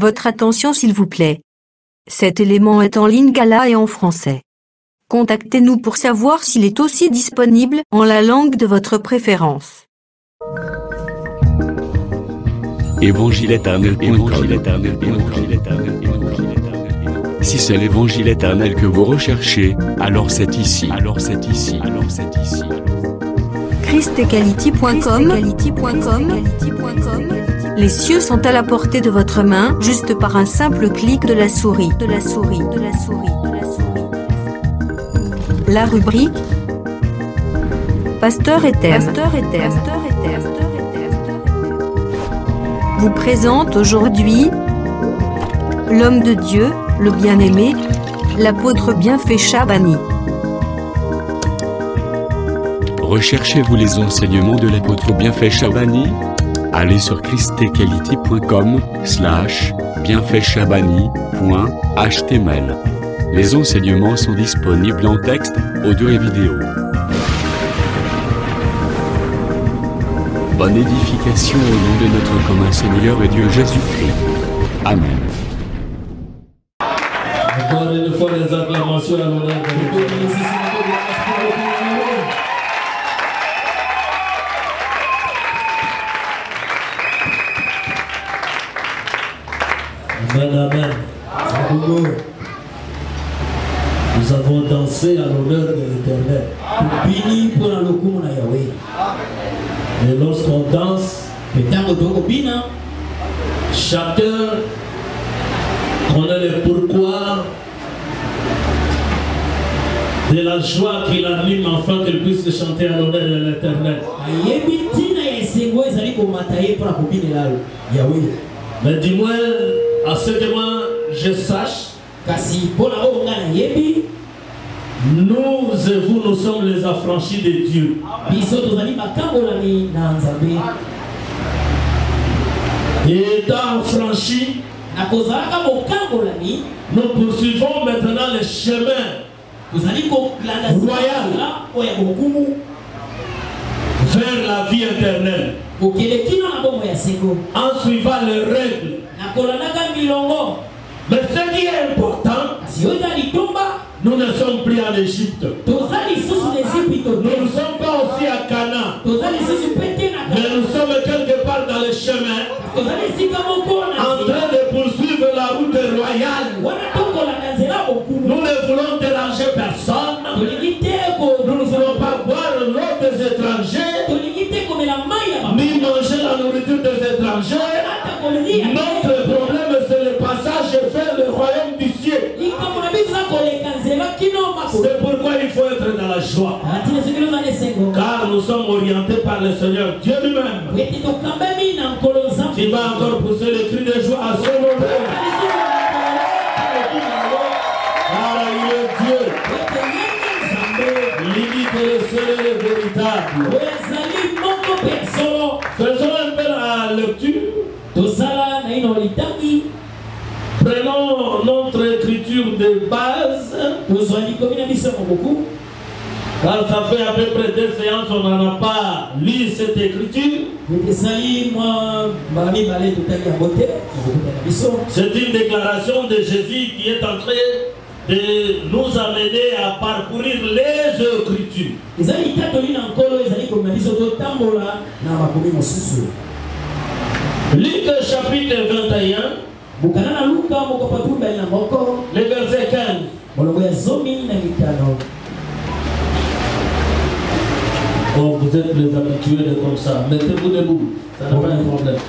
Votre attention s'il vous plaît. Cet élément est en lingala et en français. Contactez-nous pour savoir s'il est aussi disponible en la langue de votre préférence. Évangile-éternel.com. Si c'est l'évangile éternel que vous recherchez, alors c'est ici. christequality.com. Les cieux sont à la portée de votre main, juste par un simple clic de la souris. La rubrique Pasteur et thème vous présente aujourd'hui l'homme de Dieu, le bien-aimé, l'apôtre Bienfait Shabani. Recherchez-vous les enseignements de l'apôtre Bienfait Shabani? Allez sur christequality.com/bienfaitshabani.html. Les enseignements sont disponibles en texte, audio et vidéo. Bonne édification au nom de notre commun Seigneur et Dieu Jésus-Christ. Amen. Encore une fois, les acclamations à l'honneur de Dieu. Amen, amen. Nous avons dansé à l'honneur de l'Éternel. Béni pour la locume na Yahweh. Et lorsqu'on danse, chacun connaît le pourquoi de la joie qui l'anime afin qu'il puisse chanter à l'honneur de l'Éternel. Mais dis-moi, à ce que moi je sache, nous et vous, nous sommes les affranchis de Dieu. Et étant affranchis, nous poursuivons maintenant le chemin royal vers la vie éternelle en suivant les règles. Mais ce qui est important, nous ne sommes plus en Égypte. Nous ne sommes pas aussi à Canaan. Mais nous sommes quelque part dans le chemin, en train de poursuivre la route royale. Nous ne voulons déranger personne. Nous ne voulons pas boire l'eau des étrangers, ni manger la nourriture des étrangers. Notre problème, c'est le passage vers le royaume du ciel. C'est pourquoi il faut être dans la joie. Car nous sommes orientés par le Seigneur Dieu lui-même. Qui va encore pousser les cris de joie à son nom. Car il est Dieu. L'unique et le seul et le véritable. Faisons un peu la lecture. Prenons notre écriture de base. Car ça fait à peu près 2 séances, on n'en a pas lu cette écriture. C'est une déclaration de Jésus qui est en train de nous amener à parcourir les écritures. Luc chapitre 21, le verset 15. Oh, vous êtes les habitués de comme ça. Mettez-vous debout. Ça n'a pas de problème.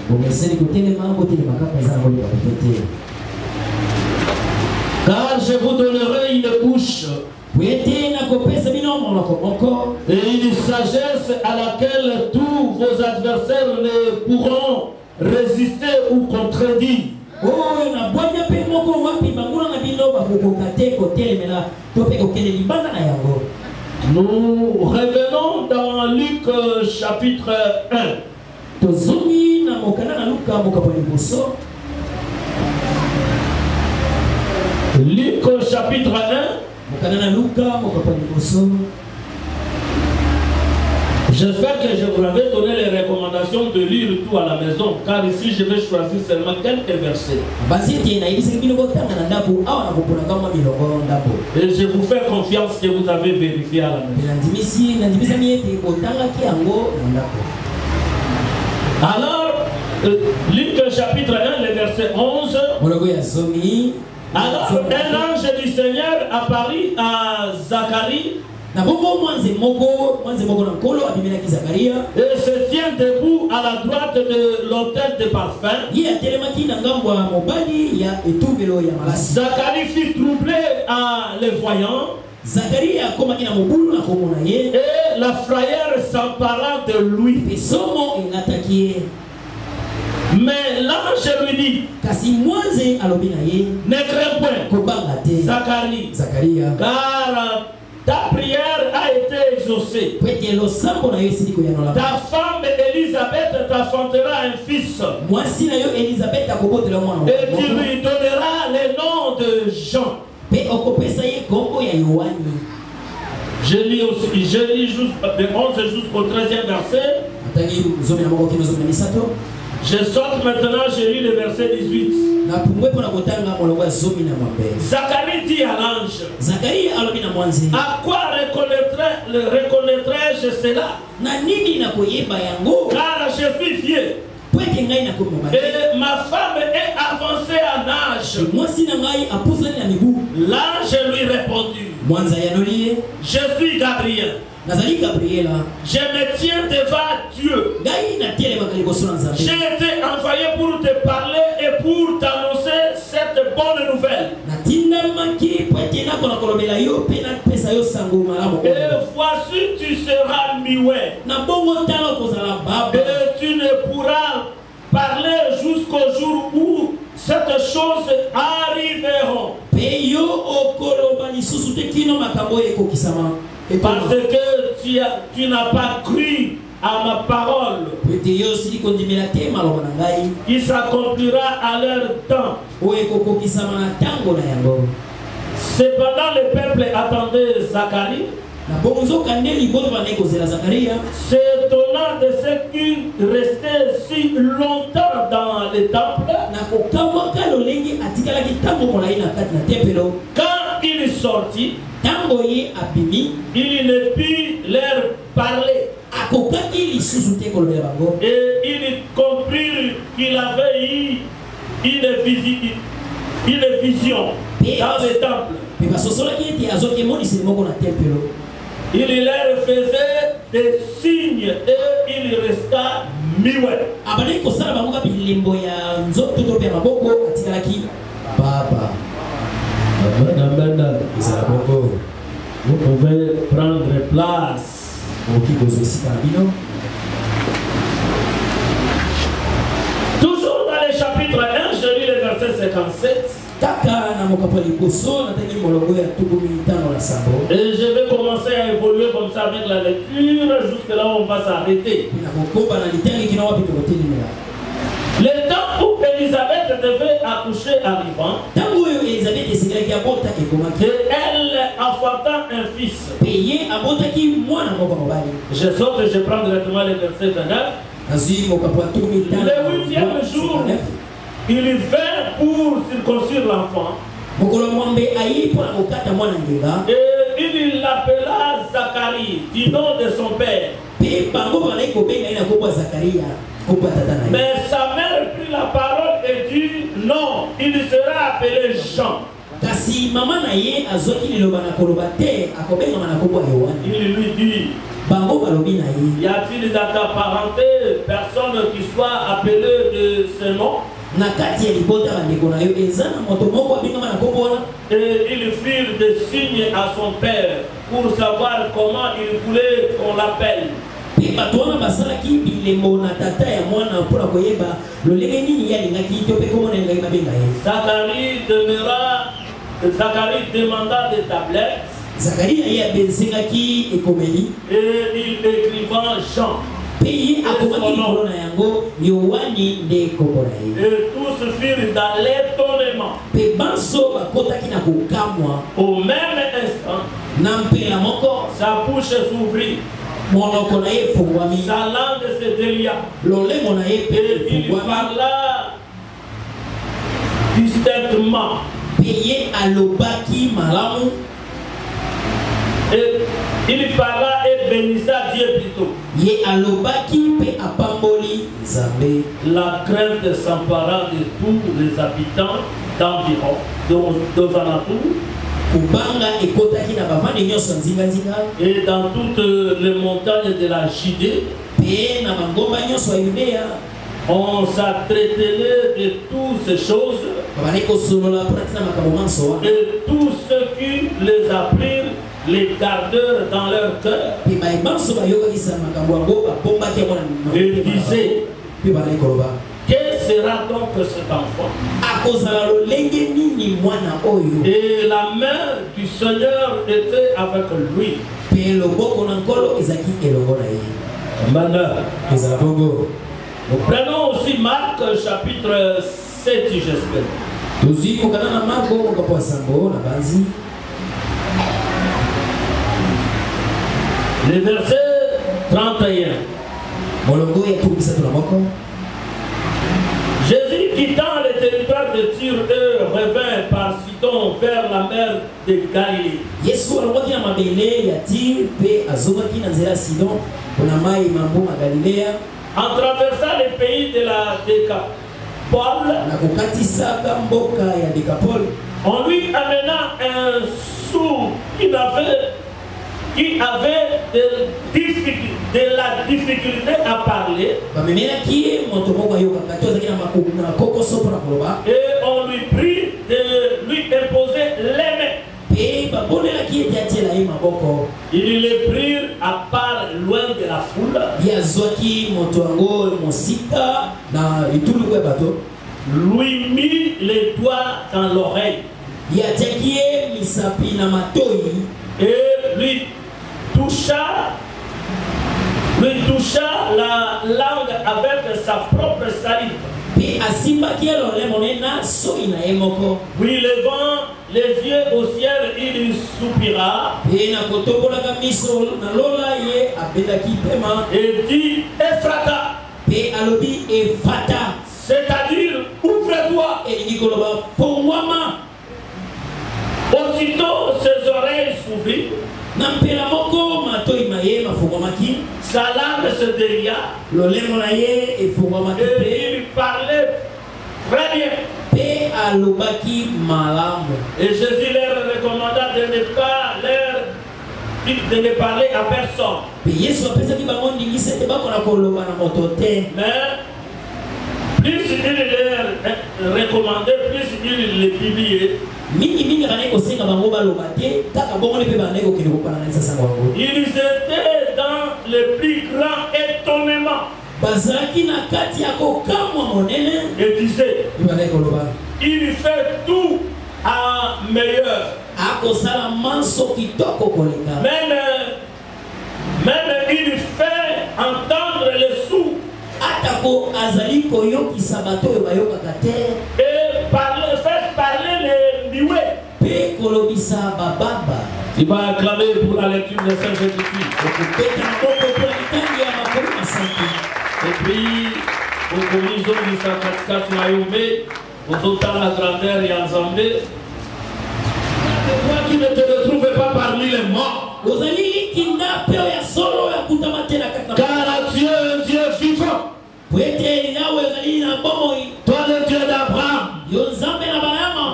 Car je vous donnerai une bouche et une sagesse à laquelle tous vos adversaires ne pourront résister ou contredire. Nous revenons dans Luc chapitre 1. Luc chapitre 1. J'espère que je vous avais donné les recommandations de de lire tout à la maison, car ici je vais choisir seulement quelques versets. Et je vous fais confiance que vous avez vérifié à la maison. Alors, Luc chapitre 1, le verset 11. Alors, un ange du Seigneur apparut à Zacharie. Et se tient debout à la droite de l'autel de parfum. Zacharie fut troublé en le voyant. Et la frayeur s'empara de lui. Mais l'ange lui dit, ne crains point, Zacharie, car ta prière a été exaucée. Ta femme Élisabeth t'enfantera un fils. Et tu lui donneras le nom de Jean. Je lis juste de 11 jusqu'au 13e verset. Je saute maintenant, je lis le verset 18. Zacharie dit à l'ange, à quoi reconnaîtrai-je cela? Car je suis vieux. Et ma femme est avancée en âge. L'ange lui répondit, je suis Gabriel. Je me tiens devant Dieu. J'ai été envoyé pour te parler et pour t'annoncer cette bonne nouvelle. Et voici, tu seras muet. Et tu ne pourras parler jusqu'au jour où cette chose arriveront. Parce que tu n'as pas cru à ma parole. Il s'accomplira à leur temps. Cependant, le peuple attendait Zacharie, s'étonnant de ce qui restait si longtemps dans le temple. Quand il sortit, il ne put leur parler. Et il comprit qu'il avait eu une vision dans le temple. Il leur faisait des signes et il resta muet. Vous pouvez prendre place. Toujours dans le chapitre 1, je lis le verset 57. Et je vais commencer à évoluer comme ça avec la lecture, jusque là où on va s'arrêter. Le temps où Élisabeth devait accoucher arrivant, et elle enfantant un fils. Je saute et je prends directement le verset 9. Le 8e jour, il vint pour circoncire l'enfant. Et il l'appela Zacharie, du nom de son père. Mais sa mère prit la parole et dit, non, il sera appelé Jean. Il lui dit, y a-t-il dans ta parenté personne qui soit appelé de ce nom? Et ils firent des signes à son père pour savoir comment il voulait qu'on l'appelle. Zacharie demanda des tablettes. Et il écrivant Jean. Et tous firent dans l'étonnement. Au même instant, sa bouche s'ouvrit. Sa langue se délia. Et il parla distinctement. Et il parla et bénissa Dieu plutôt. La crainte s'empara de tous les habitants d'environ, aux alentours. Et dans toutes les montagnes de la Judée, on s'entretenait de toutes ces choses. Et tous ceux qui les apprirent les gardeurs dans leur cœur. Et disaient, que sera donc cet enfant? Et la main du Seigneur était avec lui. Nous prenons aussi Marc chapitre 7, j'espère. Le verset 31. Jésus quittant le territoire de Tyr revint par Sidon vers la mer de Galilée. En traversant les pays de la Décapole, on lui amena un sourd qui avait de la difficulté à parler. Et on lui prit de lui imposer les mains. Ils le prirent à part loin de la foule. Lui mit les doigts dans l'oreille. Et lui toucha la langue avec sa propre salive. Puis levant les yeux au ciel, il soupira et dit Ephrata, c'est-à-dire ouvre-toi. Aussitôt ses oreilles s'ouvrirent, sa langue se délia et il parlait très bien. Et Jésus leur recommanda de ne parler à personne. Mais plus il leur recommandait, plus il les publiait. Ils étaient dans le plus grand étonnement. Et disaient, il fait tout à meilleur. Même il fait entendre les sourds. Et faire parler les muets. Il va acclamer pour la lecture des Saintes Écritures. Et puis, au commission du 144 Naïomé, au total la grandeur et ensemble, toi qui ne te retrouves pas parmi les morts, car tu es un Dieu vivant. Toi le Dieu d'Abraham,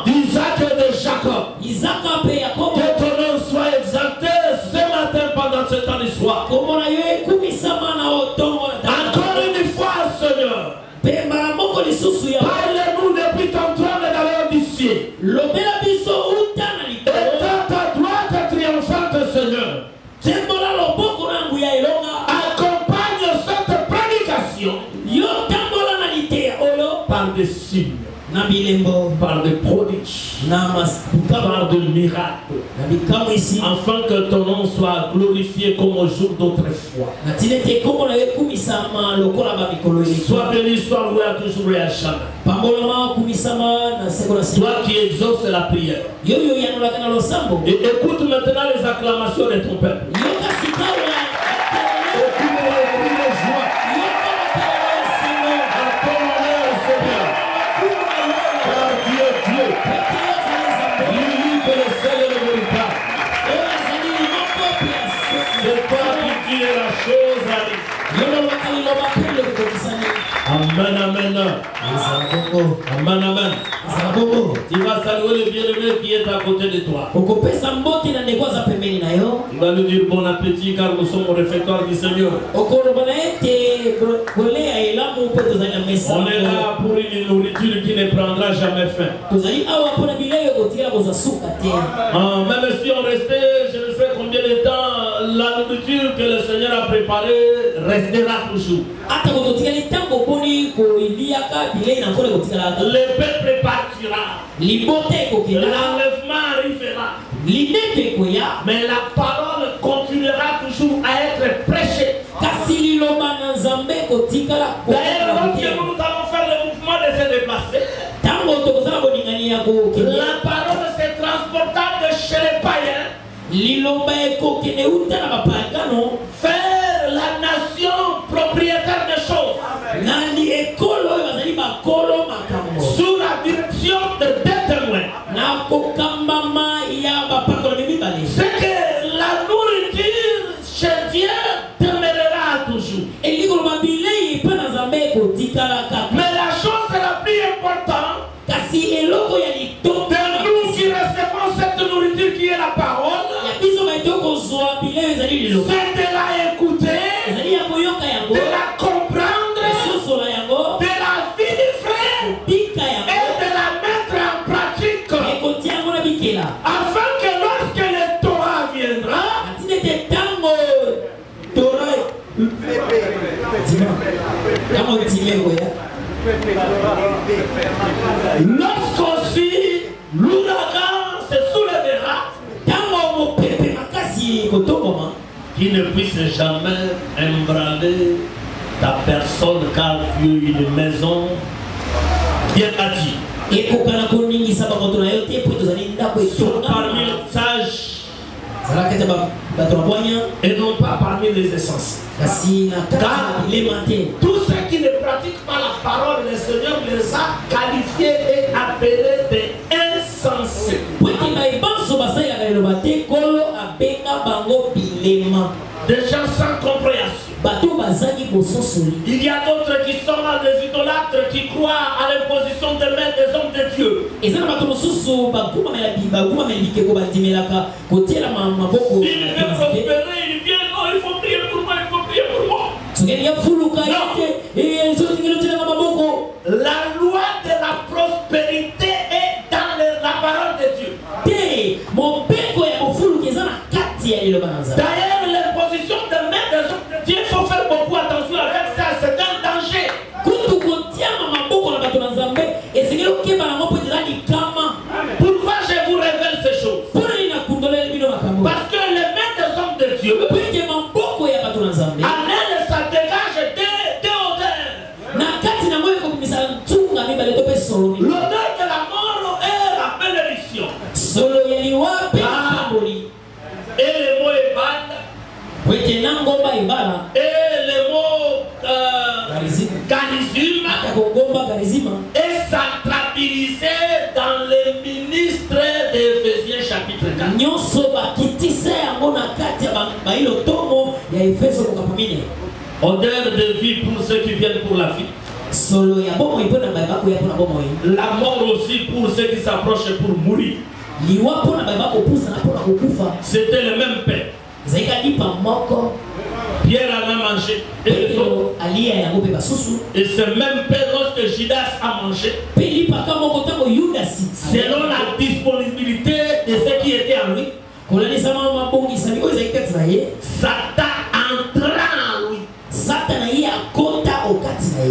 d'Isaac et de Jacob, que ton nom soit exalté ce matin pendant ce temps d'histoire. Encore une fois, Seigneur, parle-nous depuis ton trône d'ailleurs du ciel. Et dans ta droite triomphante, Seigneur, accompagne cette prédication par des signes, par des prodiges, par des miracles, afin que ton nom soit glorifié comme au jour d'autrefois. Sois béni, sois loué à toujours et à jamais. Toi qui exauces la prière. Et écoute maintenant les acclamations de ton peuple. Amen, amen. Amen, amen. Tu vas saluer le bien-aimé qui est à côté de toi. Tu vas lui dire bon appétit car nous sommes au réfectoire du Seigneur. On est là pour une nourriture qui ne prendra jamais fin. Même si on restait, je ne sais combien de temps, la nourriture que le Seigneur a préparée restera toujours. Le peuple partira. L'enlèvement arrivera. Mais la parole continuera toujours à être prêchée. D'ailleurs, lorsque nous allons faire le mouvement de se déplacer, la parole se transporta de chez les païens vers la nation propriétaire des choses. Sous la direction de deux témoins. C'est que la nourriture chez Dieu demeurera toujours. Mais la chose la plus importante, de nous qui recevons cette nourriture qui est la parole, c'est de la écouter, de la comprendre, de la vivre et de la mettre en pratique, afin que lorsque le Torah viendra, lorsqu'aussi l'ouragan se soulèvera, qu'il ne puisse jamais ébranler ta personne, car tu es une maison bien bâtie. Parmi les sages et non pas parmi les essences. Car tous ceux qui ne pratiquent pas la parole, le Seigneur les a qualifiés et appelés des insensés. Des gens sans compréhension. Il y a d'autres qui sont des idolâtres qui croient à l'imposition des mains des hommes de Dieu. Il veut prospérer, il vient, oh, il faut prier pour moi, il faut prier pour moi. La loi de la prospérité est dans la parole de Dieu. D'ailleurs, l'imposition de main des hommes de Dieu, il faut faire beaucoup attention avec ça, c'est un danger. Pourquoi je vous révèle ces choses? Parce que les mains des hommes de Dieu, Amen, ça dégage des odeurs. L'odeur de la mort est la bénédiction. Et les mots ébandent. Et les mots charisme est centralisé dans les ministres d'Éphésiens chapitre 4. Odeur de vie pour ceux qui viennent pour la vie. La mort aussi pour ceux qui s'approchent pour mourir. C'était le même pain. Pierre en a mangé et les autres. Et ce même pain, lorsque Judas a mangé, selon la disponibilité de ce qui était en lui, Satan entra en lui.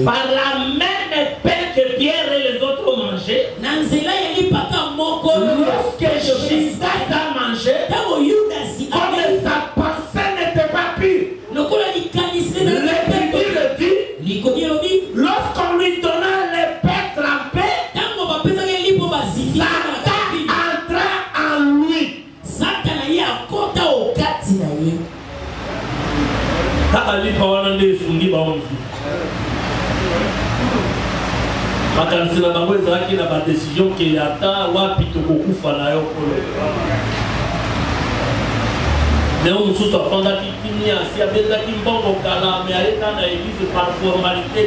Par la même pain que Pierre et les autres ont mangé, lorsque Judas a mangé, comme sa pensée n'était pas pure, l'Écriture dit, lorsqu'on lui donna les pains trempés, Satan entra en lui. Décision qui attend wapi tokokufa na yo kolo. Mais on nous afanda qui Nia, si a besoin d'un bon vocal, mais elle est dans l'église par formalité.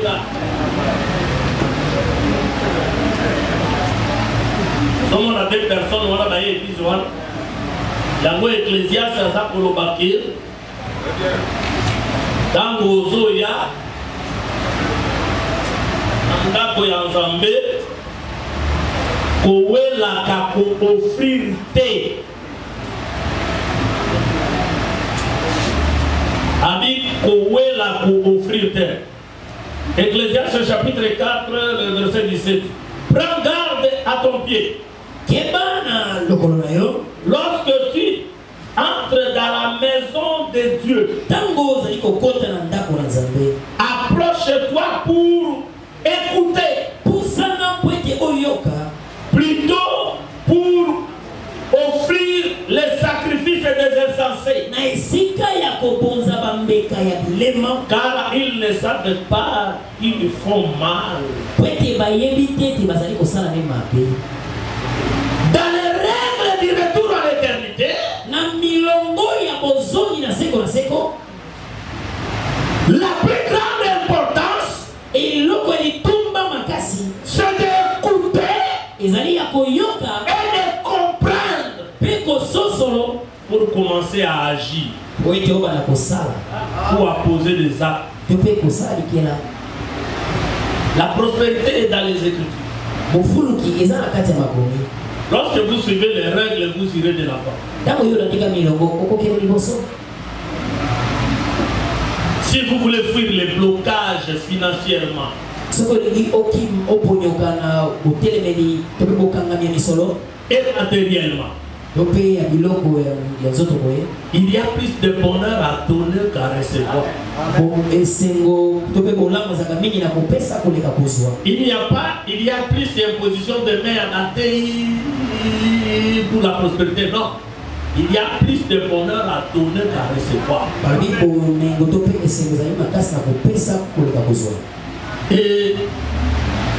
Donc on a des personnes, on a baillé l'église, il y a un ecclésiaste, ça pour le bakir. Dans Gozo, il y a un gars qui est en Zambé, qui est offrir thé. Ami, qui est offrir thé. Ecclésiaste chapitre 4, le verset 17. Prends garde à ton pied. Lorsque tu entres dans la maison de Dieu, approche-toi pour écouter. Plutôt pour offrir les sacrifices des insensés. Car ils ne savent pas qu'ils font mal. Dans les règles du retour à l'éternité, la plus grande importance, c'est d'écouter et de comprendre pour commencer à agir, pour apposer des actes. La prospérité est dans les Écritures. Lorsque vous suivez les règles, vous irez de là-bas. Si vous voulez fuir les blocages financièrement, et matériellement, il y a plus de bonheur à donner qu'à recevoir. Il y a plus d'imposition de main à la terre pour la prospérité. Non. Il y a plus de bonheur à donner qu'à recevoir. Et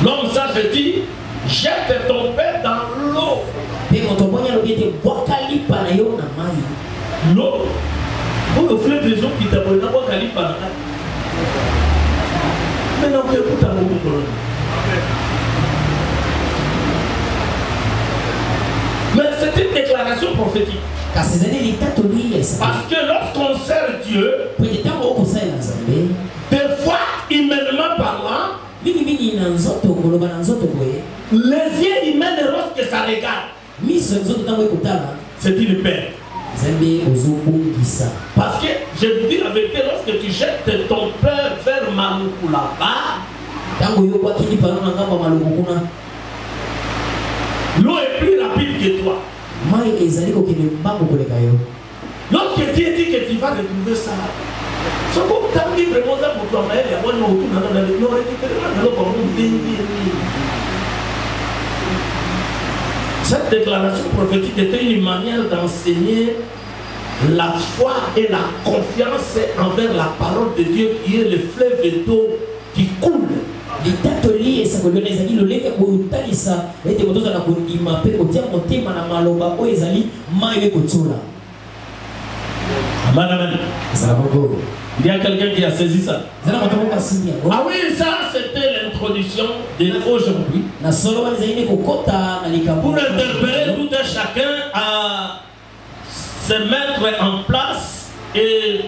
l'homme sage dit, jette ton père dans l'eau. L'eau, vous offrez des eaux qui t'abonnent à Wakalipa. Mais non, tu écoutes à mon. Mais c'est une déclaration prophétique. Parce que lorsqu'on sert Dieu, des fois, humainement parlant, les yeux humains, lorsque ça regarde, c'est une paix. Parce que, je vous dis la vérité, lorsque tu jettes ton père vers Maloukoulaba, l'eau est plus rapide que toi. Lorsque Dieu dit que tu vas retrouver ça, c'est comme tu as vraiment ça pour toi, mais il y a un autre cette déclaration prophétique était une manière d'enseigner la foi et la confiance envers la parole de Dieu qui est le fleuve d'eau qui coule. Il y a quelqu'un qui a saisi ça. Ah oui, ça c'était l'introduction d'aujourd'hui. Pour interpeller tout un chacun à se mettre en place et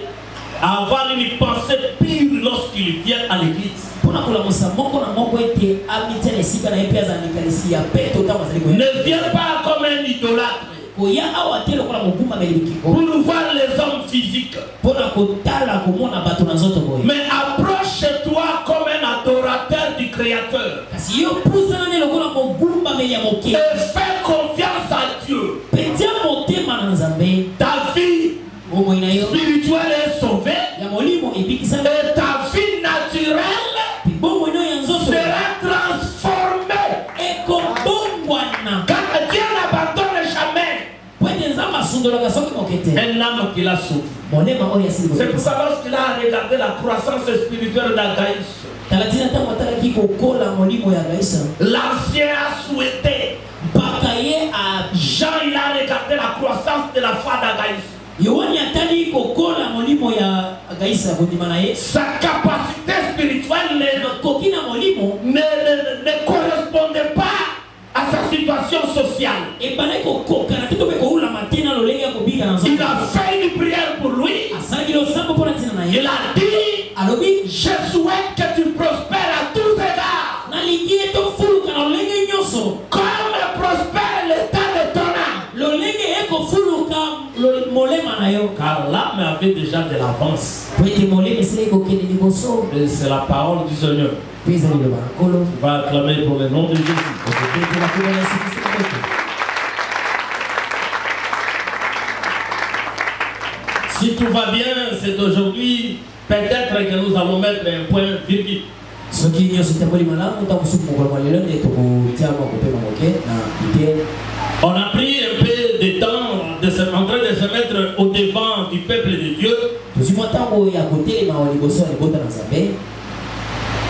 à avoir une pensée pure lorsqu'il vient à l'église. Ne viens pas comme un idolâtre pour nous voir les hommes physiques, mais approche-toi comme un adorateur du Créateur et fais confiance à Dieu. Ta vie spirituelle est sauvée et ta vie naturelle sera transformée. Car Dieu n'abandonne jamais un âme qui l'a sauvé. C'est pour ça lorsqu'il a regardé la croissance spirituelle d'Agaïs, l'ancien a souhaité. Jean, il a regardé la croissance de la foi d'Agaïs. sa capacité spirituelle ne correspondait pas à sa situation sociale. Il a fait une prière pour lui. Il a dit, je souhaite que tu prospères à tous égards, comme prospère l'état de ton âme. Car l'âme avait déjà de l'avance. Et c'est la parole du Seigneur. Va acclamer pour le nom de Jésus. Si tout va bien, c'est aujourd'hui, peut-être que nous allons mettre un point virgule. On a pris un peu de temps en train de se mettre au devant du peuple de Dieu.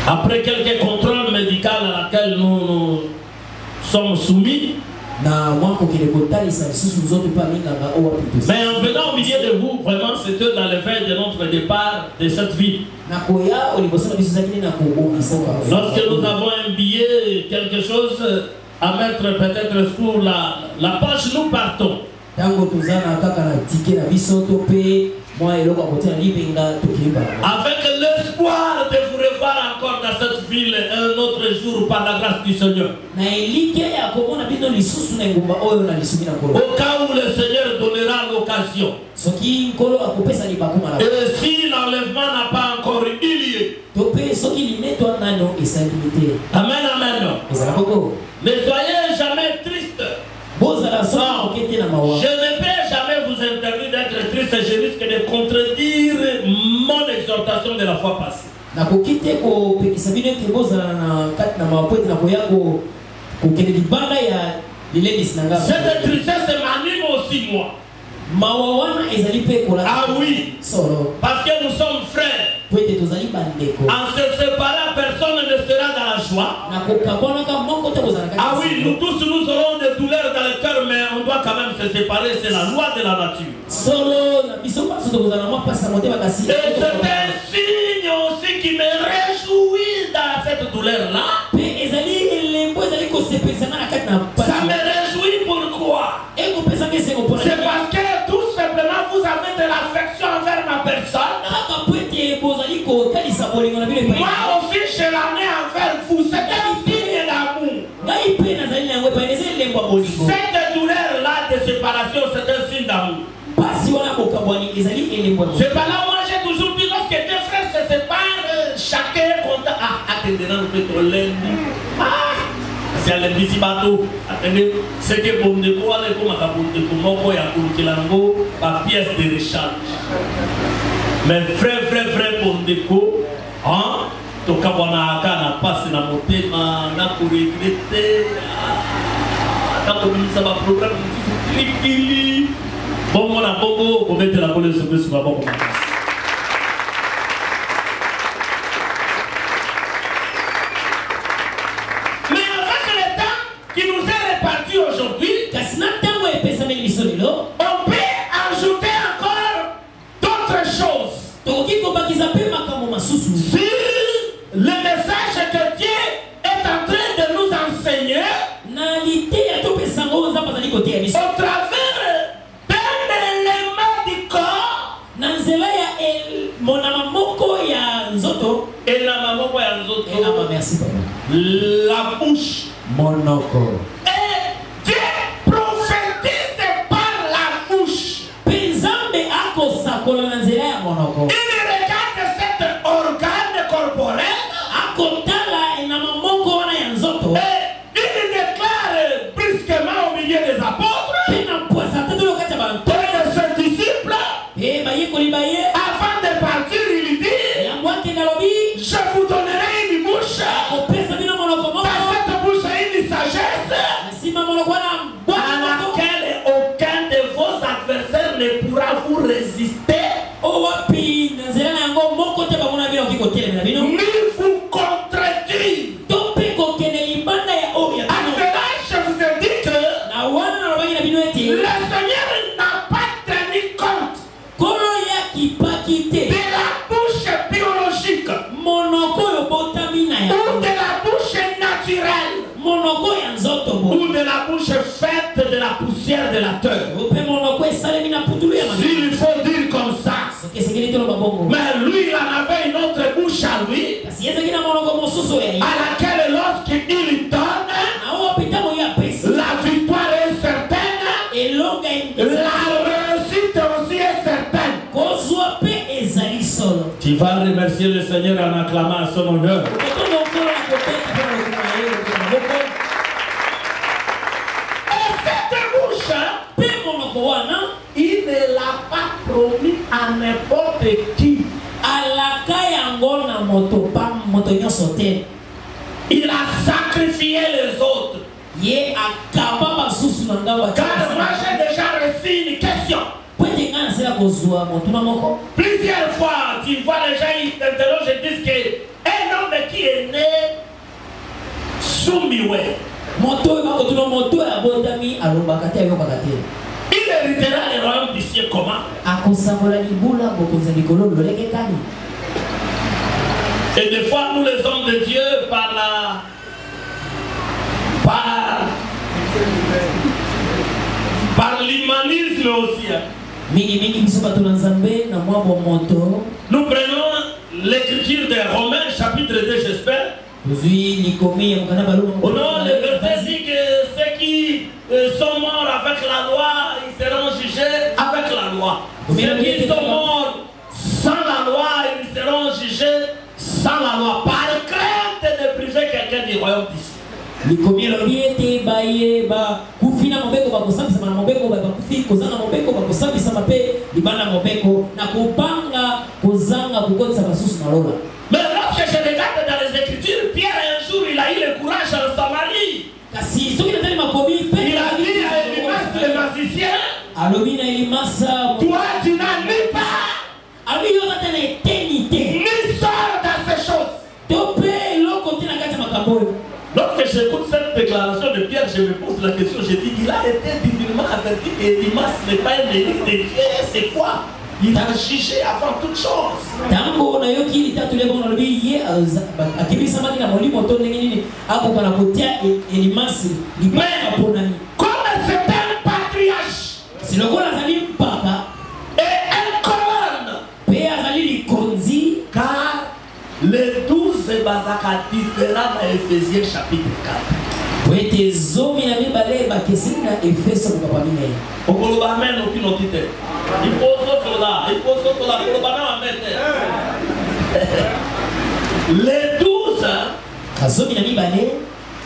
Après quelques contrôles médicaux à laquelle nous sommes soumis. Mais en venant au milieu de vous, vraiment, c'était dans le veille de notre départ de cette vie. Lorsque nous avons un billet, quelque chose à mettre peut-être sur la page, nous partons. Avec l'espoir de vous revoir encore dans cette ville un autre jour par la grâce du Seigneur. Au cas où le Seigneur donnera l'occasion. Et si l'enlèvement n'a pas encore eu lieu. Amen, amen. Ne soyez jamais tristes. Je ne peux jamais vous interdire d'être triste. Je risque de contredire mon exhortation de la fois passée. Cette tristesse m'anime aussi moi. Ah oui, parce que nous sommes frères. En se séparant, personne ne sera dans la joie. Ah oui, nous tous nous aurons des douleurs dans le cœur, mais on doit quand même se séparer, c'est la loi de la nature. Et c'est un signe aussi qui me réjouit dans cette douleur-là. Ça me réjouit pourquoi? C'est parce que tout simplement vous avez de l'affection envers ma personne. Moi aussi je l'en ai envers vous. C'est un signe d'amour. Cette douleur-là de séparation, c'est un signe d'amour. C'est pas là moi j'ai toujours dit, lorsque deux frères se séparent, chacun est content. Ah, attendez, nous peut lundi. Ah, c'est lundi si bateau. Attendez, c'est que bon de quoi, les comme à bon de comment, il y a pour qu'il en go, la pièce de rechange. Mais vrai bon déco, hein, to kabwana akana passe na motema na ko regretter, na ko bisa ba programme likili. Bon mon abogo, ko mettre la boule sur ma boko. Mais avec le temps qui nous est réparti aujourd'hui, on peut ajouter encore d'autres choses. Si le message que Dieu est en train de nous enseigner, au travers d'un élément du corps, la bouche, et Dieu prophétise par la bouche. Il regarde cet organe corporel et il déclare brusquement au milieu des apôtres et de ses disciples, avant de partir, il dit, je vous donnerai une bouche, dans cette bouche une sagesse à laquelle aucun de vos adversaires ne pourra vous résister. Ni vous contredire. À cela, je vous ai dit que le Seigneur n'a pas tenu compte la bouche faite de la poussière de la terre. S'il faut dire comme ça. Mais lui, il en avait une autre bouche à lui, à laquelle lorsqu'il donne, la victoire est certaine, la réussite aussi est certaine. Tu vas remercier le Seigneur en acclamant à son honneur. Et cette bouche, il ne l'a pas promis à n'importe qui. Il a sacrifié les autres. Car moi j'ai déjà reçu une question. Plusieurs fois, tu vois les gens ils t'interrogent et disent qu'un homme qui est né soumiwe, il héritera le royaume du ciel comment? Et des fois, nous les hommes de Dieu, par l'humanisme aussi, nous prenons l'écriture de Romains chapitre 2, j'espère. Au nom, le verset dit que ceux qui sont morts avec la loi, ils seront jugés avec la loi. Ceux qui sont morts sans la loi, ils seront jugés sans la loi, par crainte de priver quelqu'un du royaume d'ici. Et des fois, mais lorsque je regarde dans les Écritures, Pierre un jour il a eu le courage en Samarie. Il a dit à Elimas le magicien, toi tu n'as ni part, ni sort dans ces choses. Lorsque j'écoute cette déclaration de Pierre, je me pose la question, je dis, il a été divinement averti qu'Elimas n'est pas un héritier de Dieu, c'est quoi? Il a jugé avant toute chose. Mais comme c'est un patriarche et un colonne, car les 12 bazaka différents dans Éphésiens chapitre 4. Il faut les 12,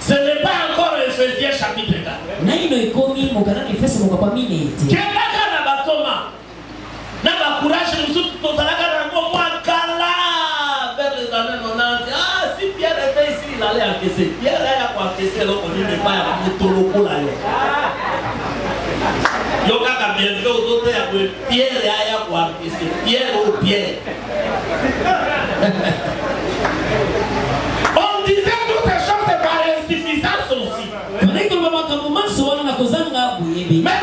ce n'est pas encore Éphésiens chapitre 4. Si Pierre était ici, il allait encaisser. Pierre a encaissé, alors on n'est pas à Toloko là. Yoga a bien fait aux autres, Pierre a encaissé. Pierre au Pierre. On disait toutes ces choses par insuffisance aussi. Mais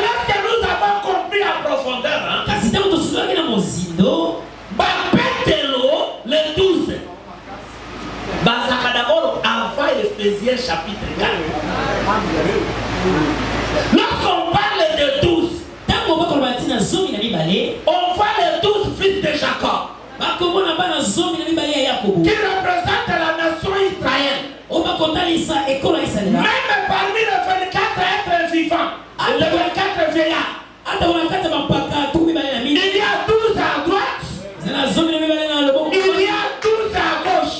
lorsque nous avons compris en profondeur, les 12, d'abord avant Éphésiens chapitre 4. Lorsqu'on parle de 12, on voit les 12 fils de Jacob qui représentent la nation Israël. Même parmi les 24 êtres vivants, les 24 vieillards, il y a 12 à droite, il y a 12 à gauche.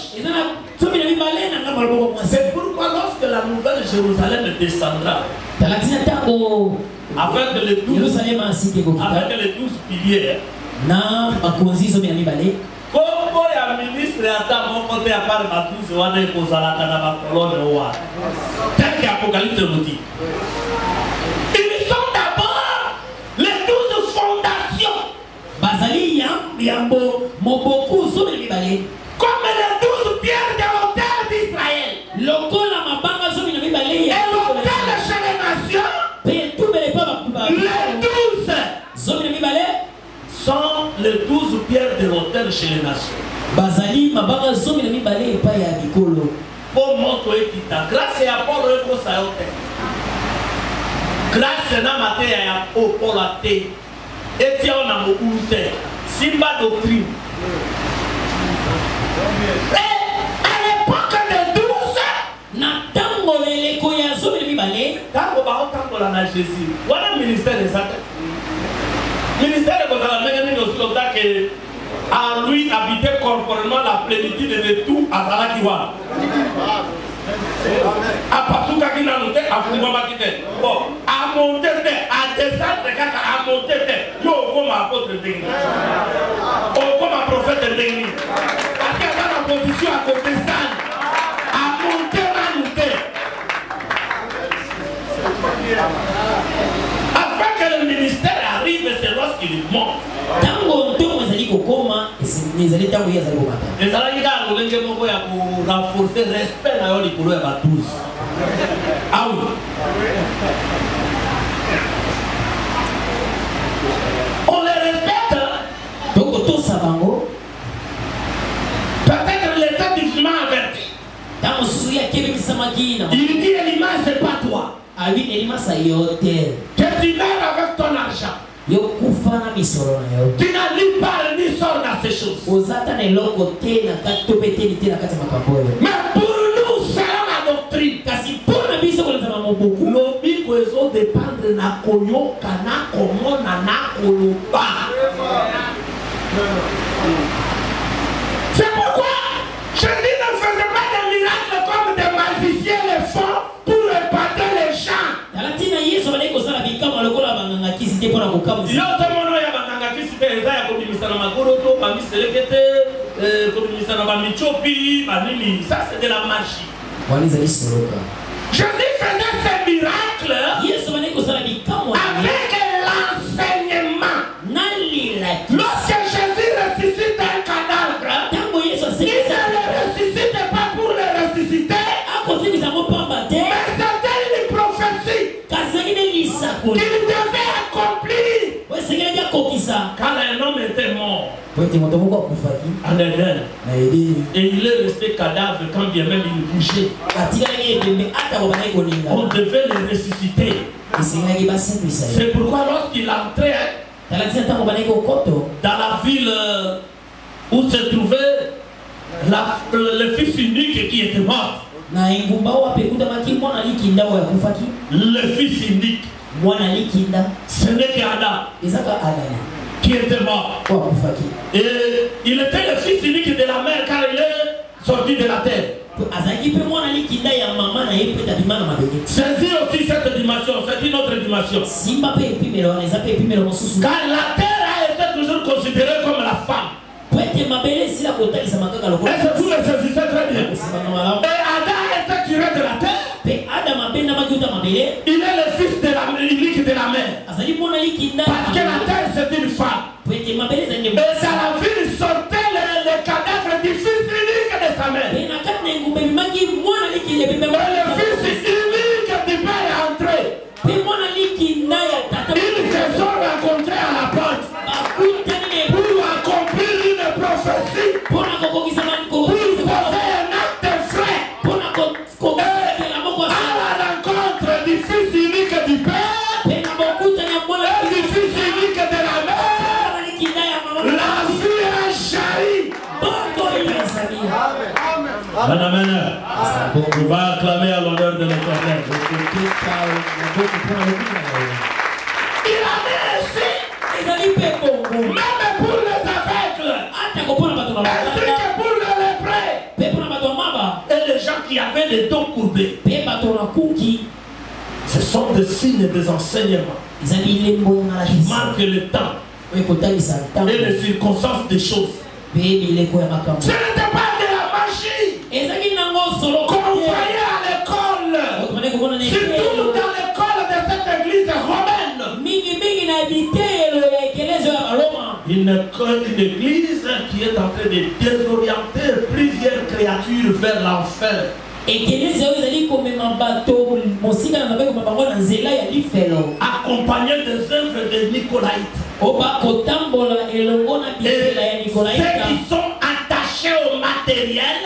C'est pourquoi lorsque la nouvelle Jérusalem descendra avec les 12 piliers, Congo ya ministre ata moko te apart batuzi wana ekozalaka na bakolone wana. Tel qu'Apocalypse nous dit. Ils sont d'abord les 12 fondations. Bazali yambo moboku somi mibale. Comme les 12 pierres de l'autel d'Israël. Lokola mabanga somi mibale. Et l'autel chez les nations. Les 12 somi mibale sont les 12 pierres de l'autel chez les nations. Bazali mabanga somi mibale pa ya bikolo. Pour montrer qui t'a grâce à Paul et pour sa hôtel. Grâce na maté ya opolate. Et si on a mon unité. Simba doctrine. Et à l'époque de 12, Natango les koyazo les bibalé. Tango ba tango la na Jésus. Voilà le ministère des Satan. Ministère de la Médine aussi comme ça que à lui habiter corporellement la plénitude de tout à Salakiwa. À Pasuka qui n'a noté, à Fumba qui était. Bon, à monter, à descendre, à monter, yo, comme apôtre de Dégni. Oh, comme un prophète de Dégni. Parce qu'il y a la position à côté ça, à monter, à monter. Afin que le ministère arrive, c'est lorsqu'il monte. Tango ntongo ezali kokoma ezali tango ezali komata. Ezalaki kaka lolenge moko ya korenforcer respect na yo likolo ya ba12. Ah oui. On les respecte. Donc tosa bango. Peut-être l'état du chemin averti. Tango susu ya kebe bisamaki na. Il dit Elima, c'est pas toi. Ah oui, Elima sa yote. Que tu meurs avec ton argent. Yo kufana misoro na yo. Tu n'as ni parle ni sort dans ces choses. Ozata na eloko te na katopete te na kati makambo yo. Mais pour nous, c'est la doctrine. Kasi pona biso ko lezama mobuku. Lobi ko ezo dépendre na koyo kana komona na koloba. C'est pourquoi Jésus ne faisait pas des miracles comme des magiciens le font pour épater les gens. Alatina Yesu bale ko sala bikama lokola banganga kisi te pona kokamu. Yo to mono ya banganga kisi te eza ya kobimisa na makolo to bamiselekete kobimisa na bamichopi banini. Ça c'est de la magie. Waliza isoroka. Jésus faisait ces miracles Yesu bale ko sala bikama avec l'enseignement. Nalila. Lorsque Jésus ressuscite un cadavre, Tango Yesu il ne le ressuscite pas pour le ressusciter, akosi bizamo pamba te. mais c'était une prophétie Kazaki ne lisa ko. qu'il devait accomplir. We sengeli ya kokisa. Quand un homme était mort Pote moto moko akufaki. en Éden, Na edi. et il est resté cadavre quand bien même il bougeait, Atikali ebembe ata ko bana ko linga. on devait le ressusciter. Esengeli basengisa. C'est pourquoi lorsqu'il entrait Talatina tango bana ko koto. dans la ville où se trouvait le fils unique qui était mort, Na ingumba wa pekuta maki mwana likinda wa kufaki. le fils unique, Mwana likinda. ce n'est qu'Adam Ezaka adana. qui était mort. Wa kufaki. Et il était le fils unique de la mère car il est sorti de la terre. Azaki pe mwana likinda ya mama na ye peta bimana mabenge. Saisis aussi cette dimension, c'est une autre dimension. Simba pe epimelo na ezape epimelo mosusu. Car la terre a été toujours considérée comme la femme. Pwete mabele sila kotalisa makaka lokola. Est-ce que vous le saisissez très bien? Simba malamu. Et Adam était tiré de la terre. Pe Adam abenda makuta mabele. Il est le fils de la unique de la mère. Azali mwana likinda. Parce que la terre c'est une femme. Pwete mabele zanye. Et dans la ville sortait le cadavre du fils unique de sa mère. Pe na kati na ngumbe bimaki mwana likinda Et bimbe. le fils unique du père est entré. Pe mwana likinda ya tata. Ils se sont rencontrés à la porte Bakutani ne. pour accomplir une prophétie, Pona kokokisa mani pour kokokisa. poser un acte vrai Pona kokokisa la moko. à la rencontre du fils unique du père Pe na bakutani ya mwana et du fils unique de la mère. likinda ya mama. La vie a jailli. Bongo ilazali. Amen. On va acclamer à l'honneur de l'Éternel. Il en est ainsi, même pour les aveugles, ainsi que pour les lépreux et les gens qui avaient les dos courbés. Ce sont des signes et des enseignements qui marquent le temps et les circonstances des choses. Ce n'était pas de la magie qu'on voyait à l'école, surtout dans l'école de cette église romaine. Une église qui est en train de désorienter plusieurs créatures vers l'enfer. Accompagné des œuvres de Nicolaïtes. Et ceux qui sont attachés au matériel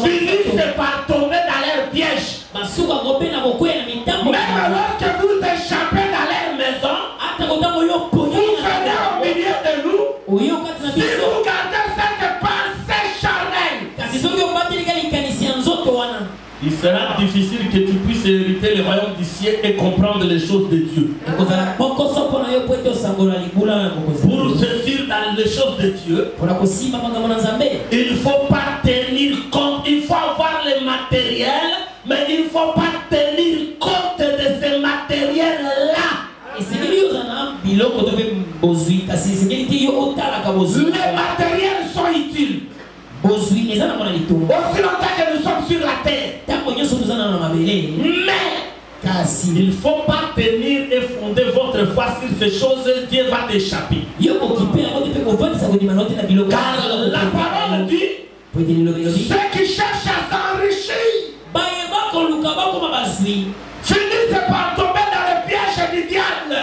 finissent par tomber dans leur piège. Même lorsque vous échappez dans leur maison, vous venez au milieu de nous. Si vous gardez cette pensée charnelle, il sera difficile que tu puisses hériter le royaume du ciel et comprendre les choses de Dieu. Pour saisir dans les choses de Dieu, il ne faut pas tenir compte, il faut avoir le matériel, mais il ne faut pas tenir compte de ce matériel-là. Les matériels sont utiles. Aussi longtemps que nous sommes sur la terre. Mais il ne faut pas tenir et fonder votre foi sur ces choses, Dieu va t'échapper. Car la parole dit, ceux qui cherchent à s'enrichir finissent par tomber dans le piège du diable.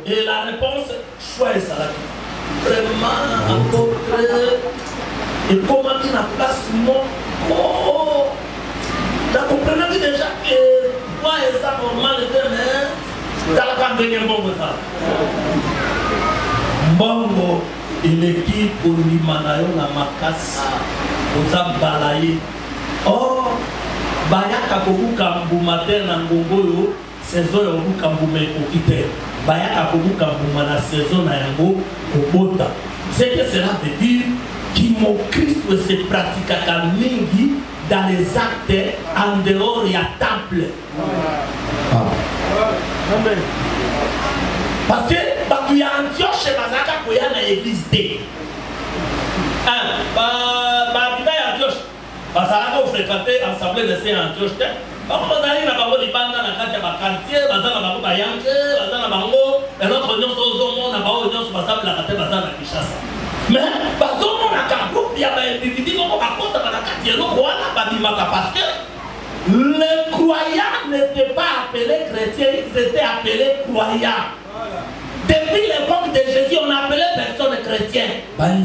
Et la réponse, choisis ça. Vraiment, encore très. Et comment il n'a pas ce mot. Oh, vous comprenez déjà que moi et ça normal était, mais dans la campagne, Bongo, il est qui pour l'Imanayo, la Makas, aux Abalaye. Oh, Bayaka Kobuka Mbumate Nangongoyo, saison Yobuka Mbume Okite. Bayaka Kobuka Mbumana saison Nayango, Obota. C'est que cela veut dire qu'il mon Christ se pratique à Mingi dans les actes en dehors il y a temple. Parce que tu y a Antioche et Bazaka pour y aller à l'église D. Antioche. Parce que vous fréquentez l'assemblée de Saint-Antioche. On a dit que les bandes dans le quartier, les bandes dans le Bayanke, les bandes dans le notre union sur le monde, la union sur la quartier, la Kinshasa. Mais, parce qu'on a un groupe, il y a des individus qui ont raconté dans la quartier, parce que les croyants n'étaient pas appelés chrétiens, ils étaient appelés croyants. Depuis l'époque de Jésus, on appelait personne chrétien. Même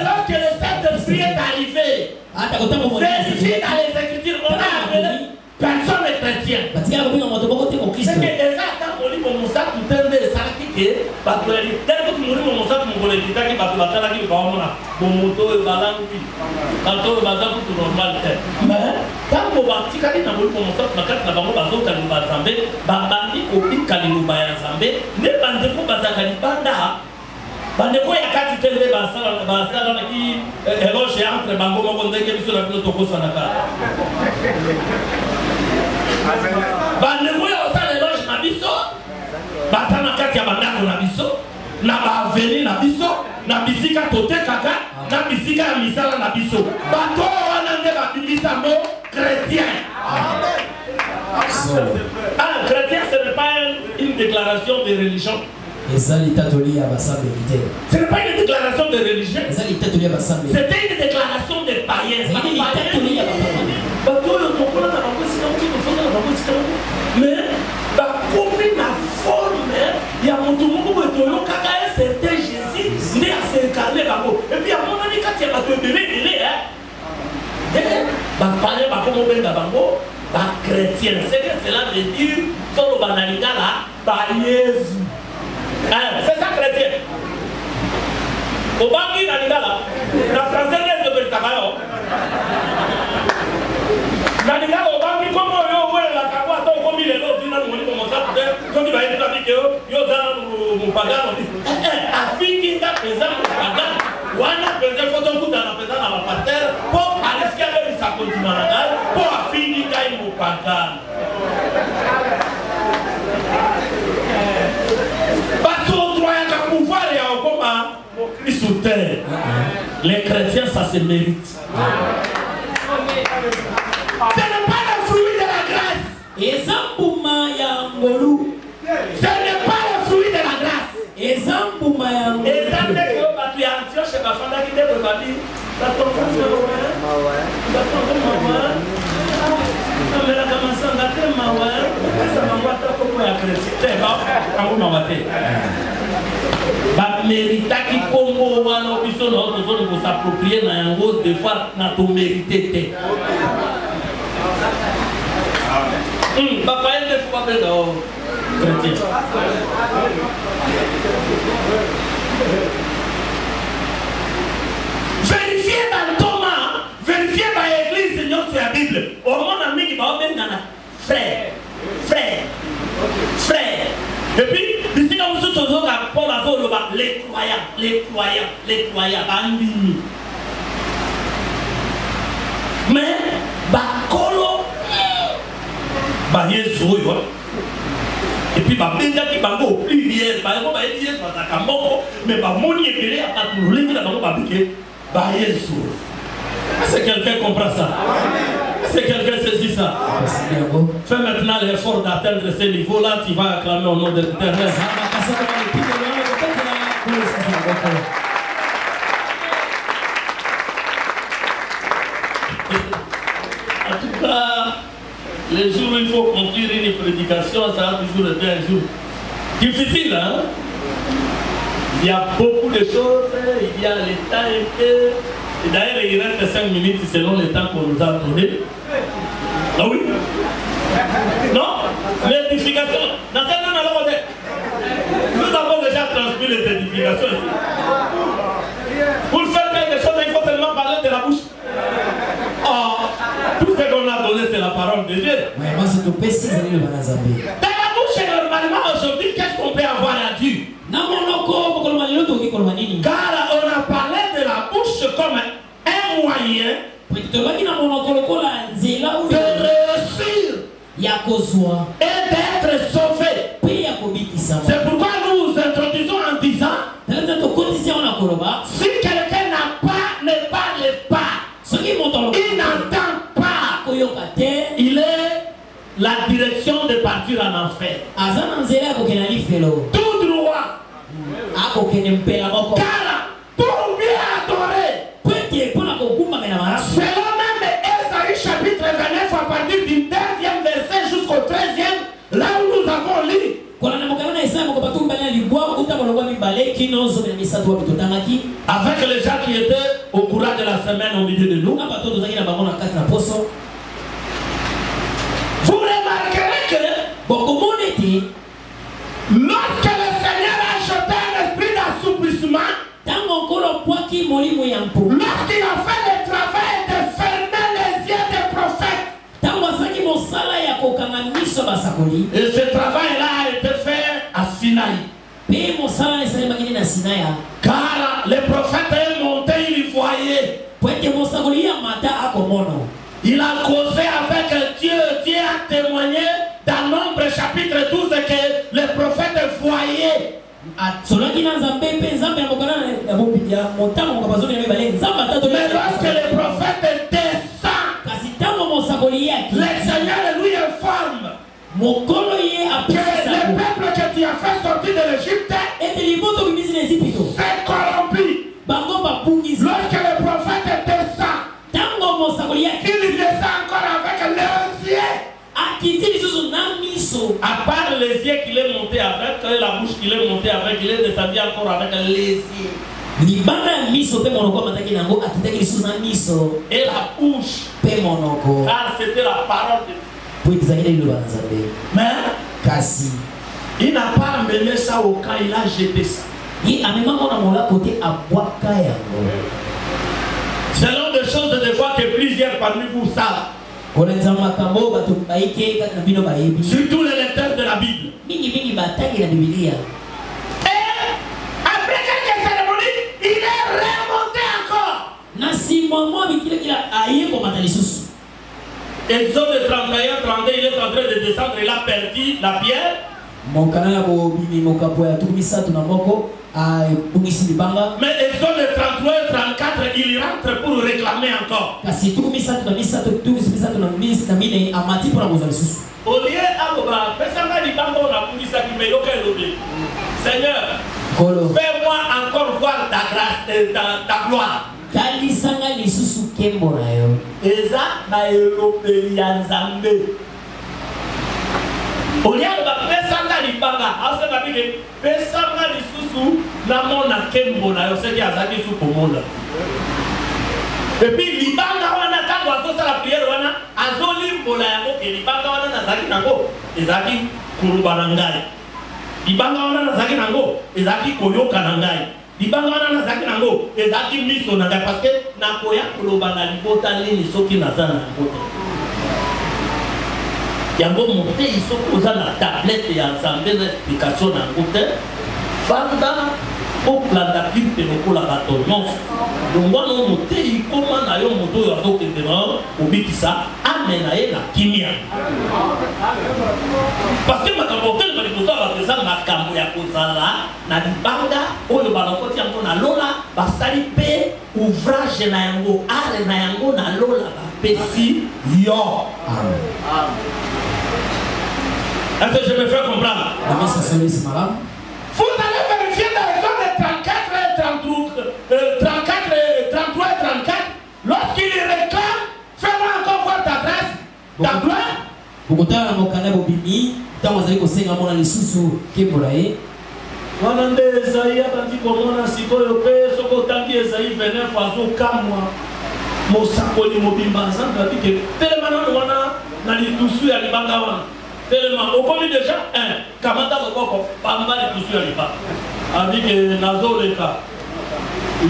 lorsque le Saint-Esprit est arrivé, vérifiez dans les Écritures, on a appelé personne chrétien. C'est que déjà, quand on lit mon moussa, tout le monde est sorti que, parce que dès que tu mouris mon moussa, tu me dis que tu vas te faire mon moto et balangi. Quand tu vas te faire tout normal. Mais, quand on va te faire mon moussa, tu vas te faire mon bazo, tu vas te faire bambandi, obi, kalimu bayanzambe, ne bandeko bazakali banda. Bandeko ya kati tende basala qui éloge entre bango moko ndenge biso na bino tokosa na kala. Bandeko ya osala éloge na biso, basala kati ya bandako na biso, na baveni na biso, na bisika totekaka, na bisika ya misala na biso. Bato wana nde babimisa mo chrétien. Ah, chrétien, ce n'est pas une déclaration de religion. Ce n'est pas une déclaration de religion. C'était une déclaration de païens. Mais, comme la forme, il y a mon tour, c'était Jésus, né à s'incarner. Et puis, à mon avis, quand il y a un bébé, il est. Chrétien, c'est que cela veut dire solo banalika là, par Jésus. C'est ça chrétien. Au banquier Nalika là, la française est de Bertakayo. Nalika au banquier, comme on est la Kakwa, comme il est là, il a dit comme ça, comme il va être avec eux, il y a un pagano. Afin qu'il a présent au pagano, ou un présent photo dans la présence à la parterre, pour aller ce qu'il y a sa continue pour finir au pagano. Les chrétiens, ça se mérite. Ce n'est pas le fruit de la grâce. Ce n'est pas le fruit de la grâce. Mérita qui Congo wana biso na ozo ko s'approprier na yango de fois na to mérité te. Papa, il ne faut pas faire chrétien. Vérifiez dans Thomas, vérifiez dans l'église, Seigneur, sur la Bible. Au monde ami qui va même dans la frère. Et puis, ici, quand vous êtes sur Paul a les croyants, bandini. Mais, bakolo, Yesu, et puis, benga qui bango pluriel, bango Yesu, mais moni et pelé à tout le monde, Yesu. Est-ce que quelqu'un comprend ça? Est-ce que quelqu'un saisit ça? Fais maintenant l'effort d'atteindre ce niveau-là, tu vas acclamer au nom de l'Éternel. En tout cas, les jours où il faut conclure une prédication, ça a toujours été un jour difficile. Hein? Il y a beaucoup de choses, il y a l'état et d'ailleurs il reste 5 minutes selon le temps qu'on nous a donné. Ah oui? Non? L'édification. Dans cette année, nous avons déjà transmis les édifications ici. Pour faire quelque chose, il faut seulement parler de la bouche. Oh, tout ce qu'on a donné, c'est la parole de Dieu. Dans la bouche, normalement, aujourd'hui, qu'est-ce qu'on peut avoir à dire? Car on a parlé de la bouche comme un moyen de réussir et d'être sauvé. C'est pourquoi nous introduisons en disant si quelqu'un n'a pas, ne parle pas, il n'entend pas, il est la direction de partir en enfer. Tout droit. Car pour bien adorer, selon même Esaïe chapitre 29 à partir du 2e verset jusqu'au 13e, là où nous avons lu, avec les gens qui étaient au courant de la semaine au milieu de nous, vous remarquerez que lorsque le Seigneur a jeté un esprit d'assouplissement, lorsqu'il a fait le travail de fermer les yeux des prophètes, et ce travail-là a été fait à Sinaï. Car les prophètes est monté, il voyait. Il a causé avec Dieu. Dieu a témoigné dans Nombre chapitre 12 que les prophètes voyaient. Mais lorsque le prophète descend, le Seigneur lui informe que le peuple que tu as fait sortir de l'Égypte s'est corrompu. Lorsque le prophète descend, il descend encore avec les yeux. À part les yeux qu'il est monté avec, la bouche qu'il est monté avec, il est descendu encore avec les yeux. Et la bouche. Car c'était la parole de Dieu. Mais il n'a pas amené ça au camp, il a jeté ça. Selon des choses des fois que plusieurs parmi vous savent. Surtout les lecteurs de la Bible. Et après quelques cérémonies, il est remonté encore. Exode 31-32, il est en train de descendre, il a perdu la pierre. Mais Exode 33-34, il rentre pour réclamer encore. Au lieu Seigneur, fais-moi encore voir ta grâce et ta gloire. Au lieu de pesanga libanga, afin de pesanga lisusu na mona kembo na yoseki azaki su komola. Et puis libanga wana tango azosa la prière wana azolimbola yango ke libanga wana nazaki nazaki nango ezaki koloba na ngai libanga wana nazaki nango ezaki koyoka na ngai libanga wana nazaki nango ezaki miso na ngai parce que nakoya koloba na libota nini soki naza na libota yango motei soki oza na tablete ya nzambe na explication na yango te fanda oplanda pipe lokola bato nyonso longwana o motei koma na yo moto oyo azokende na obikisa ame na ye na kimia parce que makambo otelema liboso ya bato eza makambo ya kozala na libanga oyo balokoti yango na lola basali mpe ouvrage na yango are na yango na lola bapesi yo. Est-ce que je me fais comprendre? Vous allez vérifier dans les zones de 34 et 33 et 34. Lorsqu'il réclame, fais-moi encore voir ta trace, ta gloire. Bokotala mokanda bobimi, tango zali kosenga mona lisusu kebola Wana nde Esaïe abandi komona sikoyo pe soko tangi Esaïe 29 azokamwa mosakoli mobimba nzambe abike telema nano wana na litusu ya libanga wana. Tellement, au premier déjà, Kamata Boko, Pamba et tout sur les pas. Avec Nazo Leka,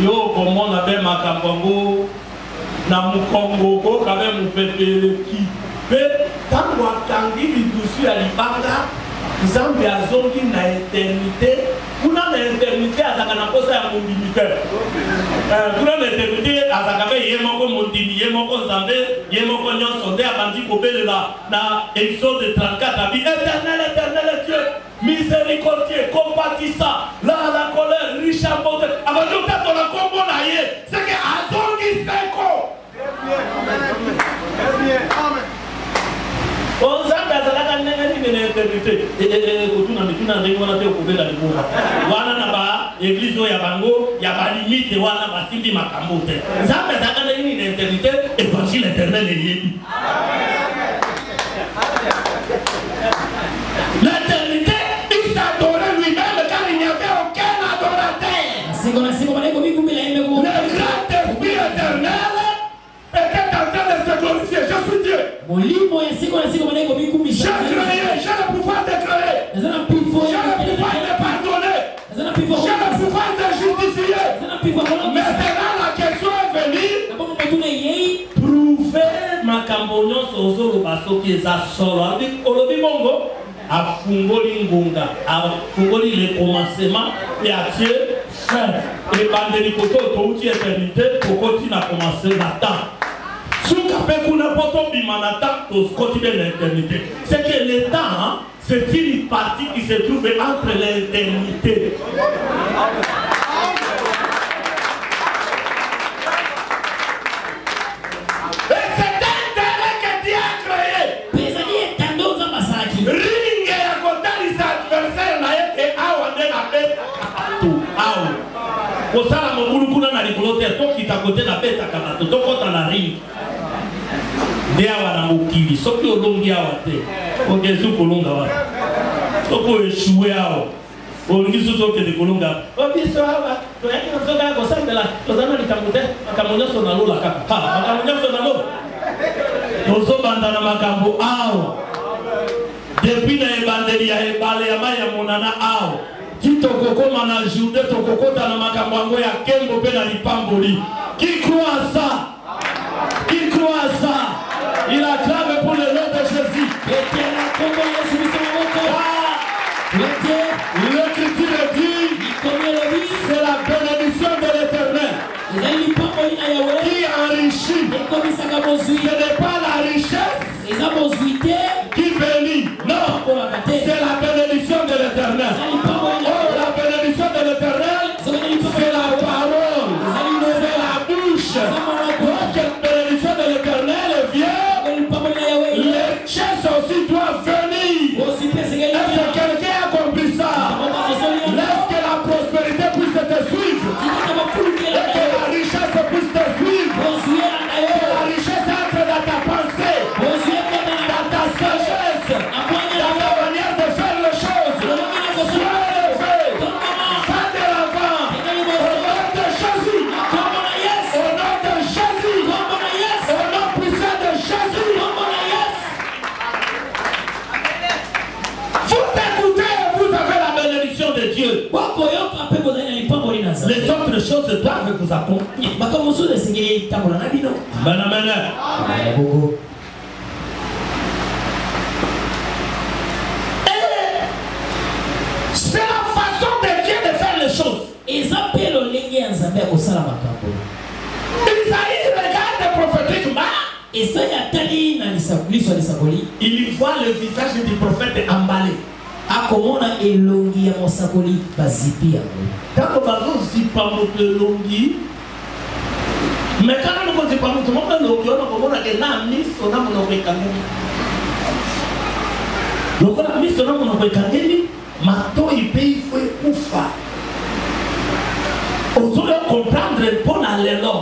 Yo, comme on avait ma Kapongo, Namukongo, quand même, on peut qui peut, tant qu'on tangi, tout sur l'Ibanga, Zambi a zongi na éternité, pour la éternité, à Zakanakosa, à mon dignitaire. Pour l'éternité, à Zakame, Yemoko Mondini, Yemoko Zambé, Yemoko Nyon Sondé, à Bandi Kobé, là, Exode 34, a dit éternel, éternel Dieu, miséricordieux, compatissant, là, la colère, riche en bonté. Avant de nous faire la combo, c'est que Azongi Seko. Amen. On s'en va à la éternité. Kotuna mituna ndenge wana te okobela libunga. Wana na ba église ya bango ya ba limite wana basindi makambo te. Nzambe zaka na nini éternité évangile éternel yebi. L'éternité, il s'adorait lui-même car il n'y avait aucun adorateur. Le grand esprit éternel était en train de se glorifier. Je suis Dieu. J'ai créé, j'ai le pouvoir de créer. J'ai le pouvoir de pardonner. J'ai le pouvoir de justifier. Maintenant la question est venue. Prouver ma cambonio sozo baso qui est à solo. Olobi mongo a fungoli ngunga, a fungoli le commencement et a Dieu fin. Et bandeli koto touti éternité pour continuer à commencer l'attente. C'est que le temps, c'est une partie qui se trouve entre l'éternité. Et c'est un terrain que Dieu a créé. Ring et à côté des adversaires, et Awande la bête à Kabato. Pour ça, la Moulukuna n'a pas qui t'a côté la bête à Kabato. Donc, quand on arrive. Deawa na mokili soki olongi awa te okezu kolonga wa soko échoué awa olingi susu okende kolonga obiso awa toyaki nazoka ya kosambela tozana likambo te makambo nyonso na lola kaka makambo nyonso na lola tozobanda na makambo awa depuis na ebandeli ya ebale ya mai ya monana awa ti tokokoma na journée tokokota na makambo yango ya kembo mpe na lipamboli qui croit ça? Qui croit ça? Il acclame pour le nom de Jésus. L'Écriture dit, c'est la bénédiction de l'Éternel qui enrichit. Ce n'est pas la richesse qui bénit. Non, c'est la bénédiction de l'Éternel. Oh, la bénédiction de l'Éternel, c'est la parole, c'est la bouche. Lorsque la bénédiction de l'Éternel vient, les richesses aussi doivent venir. Les autres choses doivent vous accompagner. C'est la façon de Dieu de faire les choses. Isaïe regarde prophétiquement. Il voit le visage du prophète emballé. Quand on va mais quand on va dire tout le monde comprendre bon alelo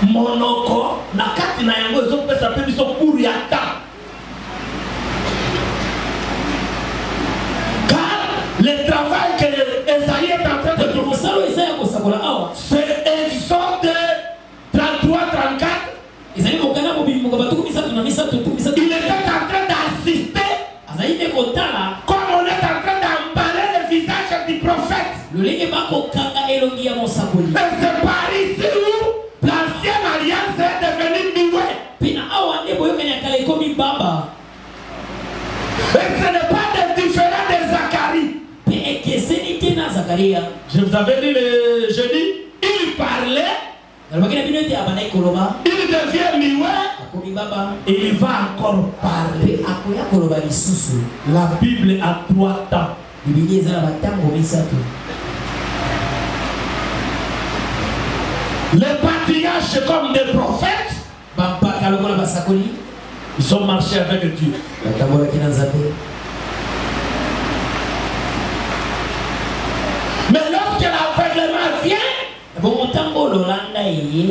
monoko na kati na yango zo pesa pe biso pour yata car le travail que Esaïe est en train de faire c'est Exode 33-34. Il était en train d'assister comme on est en train d'emballer le visage du prophète. Et c'est par ici où l'ancienne alliance est devenue Miwé. Et ce n'est pas de différent de Zacharie. Je vous avais dit le jeudi, il parlait, il devient Miwé et il va encore parler. La Bible a 3 temps. Les patriarches comme des prophètes, ils ont marché avec Dieu. Mais lorsque l'aveuglement vient,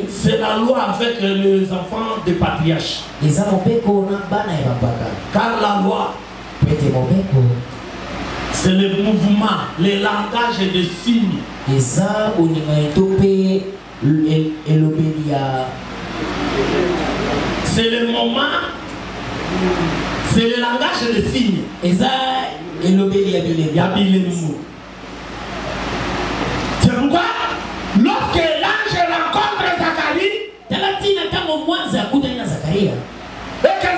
c'est la loi avec les enfants des patriarches. Car la loi, c'est le mouvement, le langage de signes. C'est le moment, c'est le langage de signes. C'est pourquoi, lorsque l'ange rencontre Zacharie, et que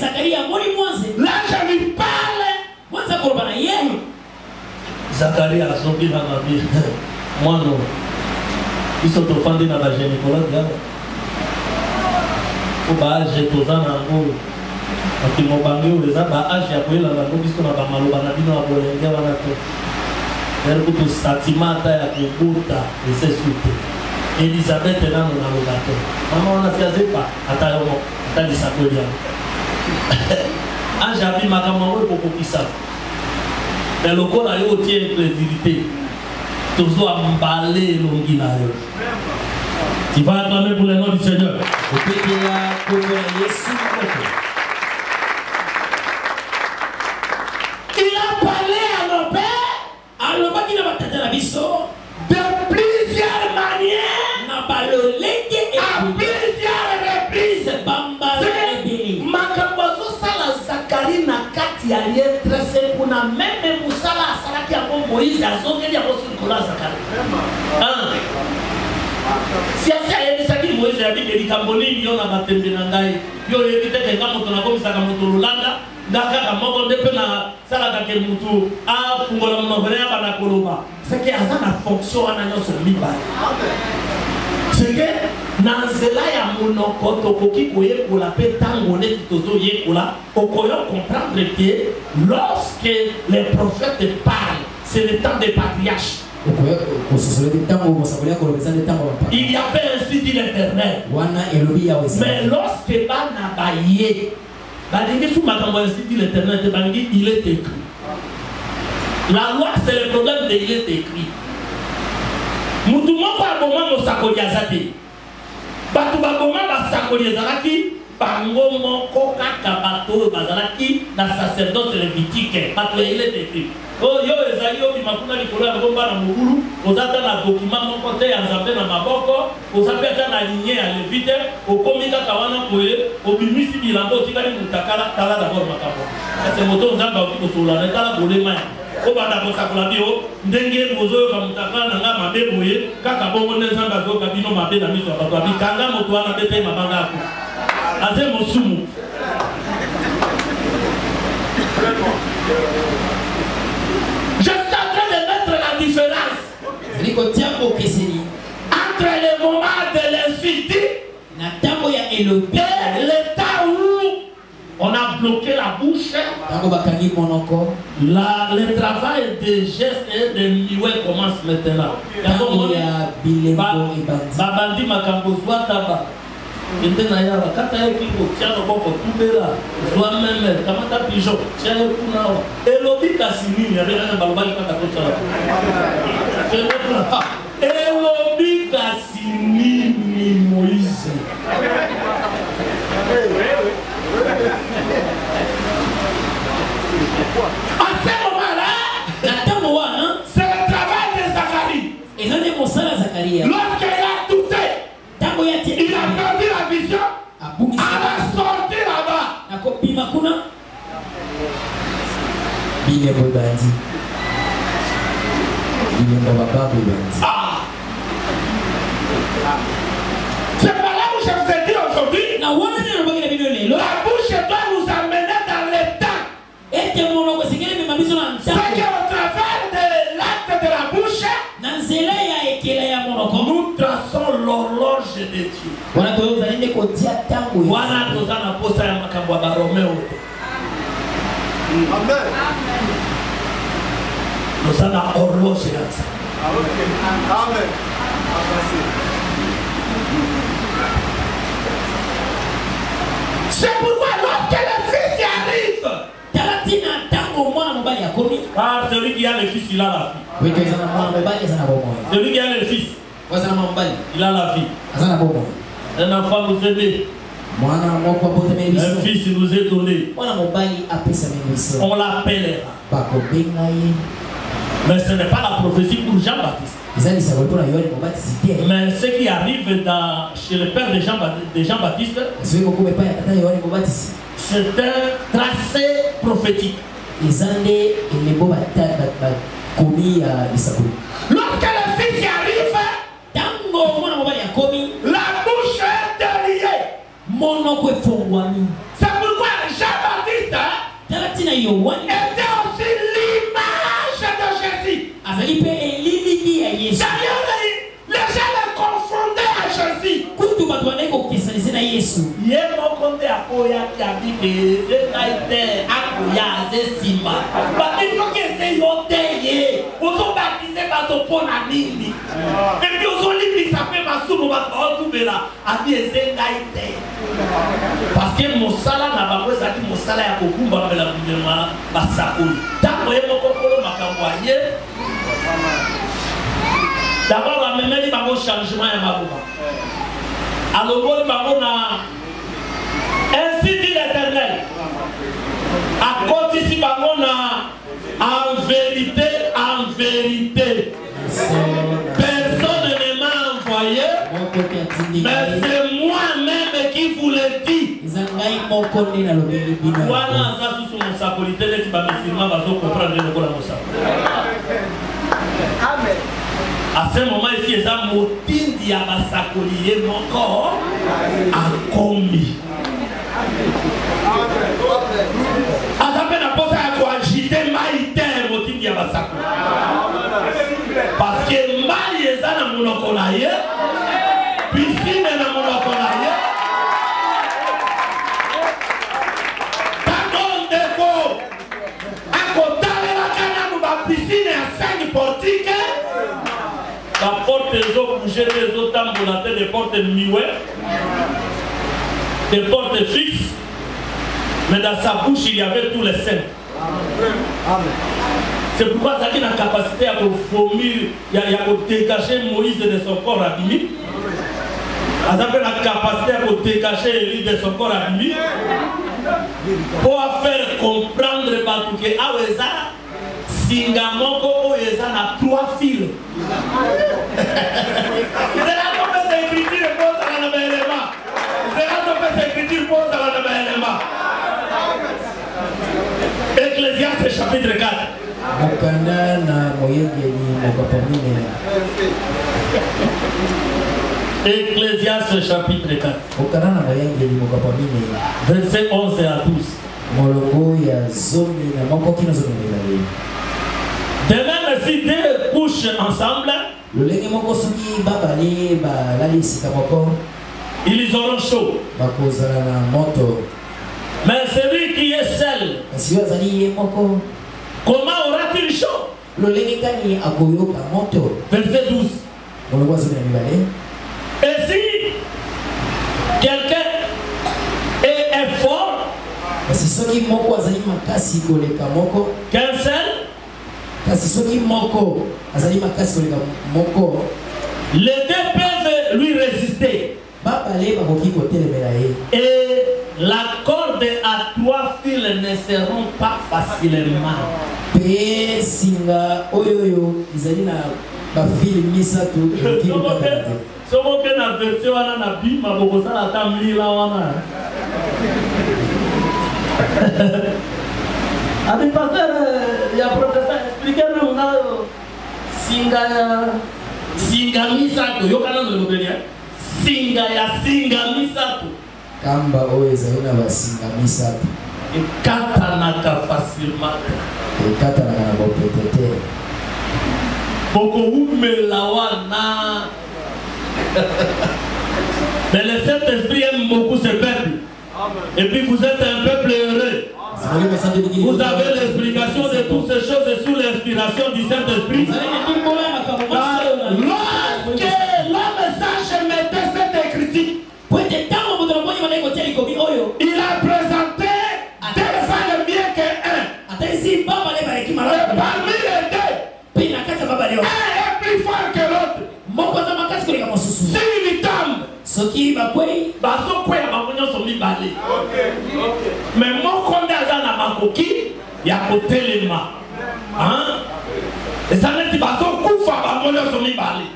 Zacharie voit l'ange, l'ange lui parle. Zacharie a sorti dans la vie. Moi non. Ils sont offendés dans la gynécologie. Au bas, j'ai posé un angle. Quand ils m'ont banné, les âges, j'ai appuyé la langue, ils sont dans la malobanabi, dans la bolenge, dans la tête. Elle coûte au satimata, à Kubuta, et c'est souté. Elisabeth est dans mon avocateur. Maman, on a fait pas. Attends, attends, ça peut bien. Ah, j'ai appris ma caméra pour qu'on puisse ça. Mais le corps a eu aussi incrédulité. Toujours emballer l'onginaire. Tu vas acclamer pour le nom du Seigneur. Il a parlé à nos pères de plusieurs manières, à plusieurs reprises. Makabazo sala Zacharie na kati ya yetrese kuna meme musala asalaki ya Moïse azongeli ya bosu kola Zacharie. Si asa yebisaki Moïse ya bibeli kamboni yo na batembe na ngai yo yebite ke ngamoto na komisaka moto lolanda ndaka moko ndepe na sala ka ke mutu a fungola monobere ya bana koloba. C'est que azana fonction wana nyoso liba. C'est que nanzela ya monoko tokoki koyekola pe tango neti tozo yekola okoyo comprendre que lorsque les prophètes parlent, c'est le temps des patriarches. Il y avait ainsi dit l'Éternel. Mais lorsque bana baye badingi sous makambo ainsi dit l'Éternel, il est écrit. La loi c'est le problème de il est écrit. Mutu moko aboma mosakoli azate. Batu baboma basakoli azalaki bango moko kaka bato bazalaki na sacerdoce lévitique. Batu il est écrit. Oh yo ezali yo bimakuna likolo ya bomba na mugulu, ozata na document moko te ya nzambe na maboko, ozapeta na lignée ya Lévite, okomika kawana koye, obimisi bilango otikali mutakala tala d'abord makambo. C'est moto nzamba okikosola na tala bolema. obanda bosakola bio ndenge bozo kamutaka nanga mabe boye kaka bongo nzamba zo kabino mabe na miso bato abikanga moto wana bete mabanga ko aze mosumu je suis en train de mettre la différence entre les moments de l'insulte et l'état où on a bloqué la bouche. Le travail des gestes et des miouets commence maintenant. Babandi makambo soit taba. Etena ya kata yaki ko tiano boko tubela. Soit même kamata pigeon. Tiano kuna. Elobi kasini ya bena balobali kaka kotala. Elobi kasini ni Moïse. À ce moment-là, c'est le travail de Zacharie. Lorsqu'il a douté, il a perdu la vision, il a sorti là-bas. C'est pas là où je vous ai dit aujourd'hui. La bouche doit nous amener dans l'état. C'est qu'au travers de l'acte de la bouche, nous traçons l'horloge de Dieu. Voilà, nous allons poser un makambo à Roméo. Amen. Nous allons horloge là. Amen. C'est pourquoi lorsque le fils y arrive, ah, celui qui a le fils, il a la vie. Celui qui a le fils, il a la vie. Un enfant nous est né. Un fils nous est donné. On l'appellera. Mais ce n'est pas la prophétie pour Jean-Baptiste. Mais ce qui arrive chez le père de Jean-Baptiste, c'est un tracé prophétique. Lorsque le fils y arrive, la bouche est déliée. C'est pourquoi Jean-Baptiste était aussi l'image de Jésus. D'ailleurs, les gens le confondaient à Jésus. Parce que mon salaire n'a pas besoin de mon salaire pour pouvoir la gouvernement d'abord, on a même un changement à Marouba. Alors, ainsi dit l'Éternel. À côté ici, en vérité, personne ne m'a envoyé, mais c'est moi-même qui vous le dis. Voilà, ça, c'est mon sapolité, les musulmans vont comprendre le mot. Amen. À ce moment ici, il y a un motin diabasakolié mon corps a commis. À sa peine à poser à quoi agiter maïté motin diabasakolié. Parce que maïté na monokolaye, piscine na monokolaye. Pardon déco. À côté de la canne, nous piscine à 5 portiques. La porte des eaux bougées, des eaux tambolatées, des portes miouées, des portes fixes. Mais dans sa bouche, il y avait tous les saints. C'est pourquoi ça a la capacité à vomir, à dégager Moïse de son corps abîmé. Ça a la capacité à dégager Élie de son corps abîmé. Pour faire comprendre que Aweza, Singamoko Oeza a 3 fils. C'est là qu'on peut s'écrire pour ça dans l'élément. C'est là qu'on peut s'écrire pour ça dans l'élément. Ecclésiaste chapitre 4. Ecclésiaste chapitre 4. Verset 11 à 12. De même si deux couchent ensemble, ils auront chaud. Mais celui qui est seul, comment aura-t-il chaud? Verset 12. Et si quelqu'un est fort, qu'un seul, les deux peuvent lui résister. Et la corde à 3 fils ne seront pas facilement. Avec pasteur, il y a protestant, expliquez-nous singa misato, yokana no lobenya. Singa misato. Kamba oezalina basinga misato. Ekatanaka facilement. Ekatanaka na bopetete. Boko umelawana. Mais le Saint-Esprit aime beaucoup ce peuple. Et puis vous êtes un peuple heureux. Vous avez l'explication de toutes ces choses sous l'inspiration du Saint-Esprit. Lorsque l'homme sage mettait cette écriture, il a présenté deux femmes mieux qu'un. Et parmi les deux, un est plus fort que l'autre. S'il tombe, mais mon compte na makoki ya kotelema. Et ça n'est pas son coup fa ba mono so mi bali.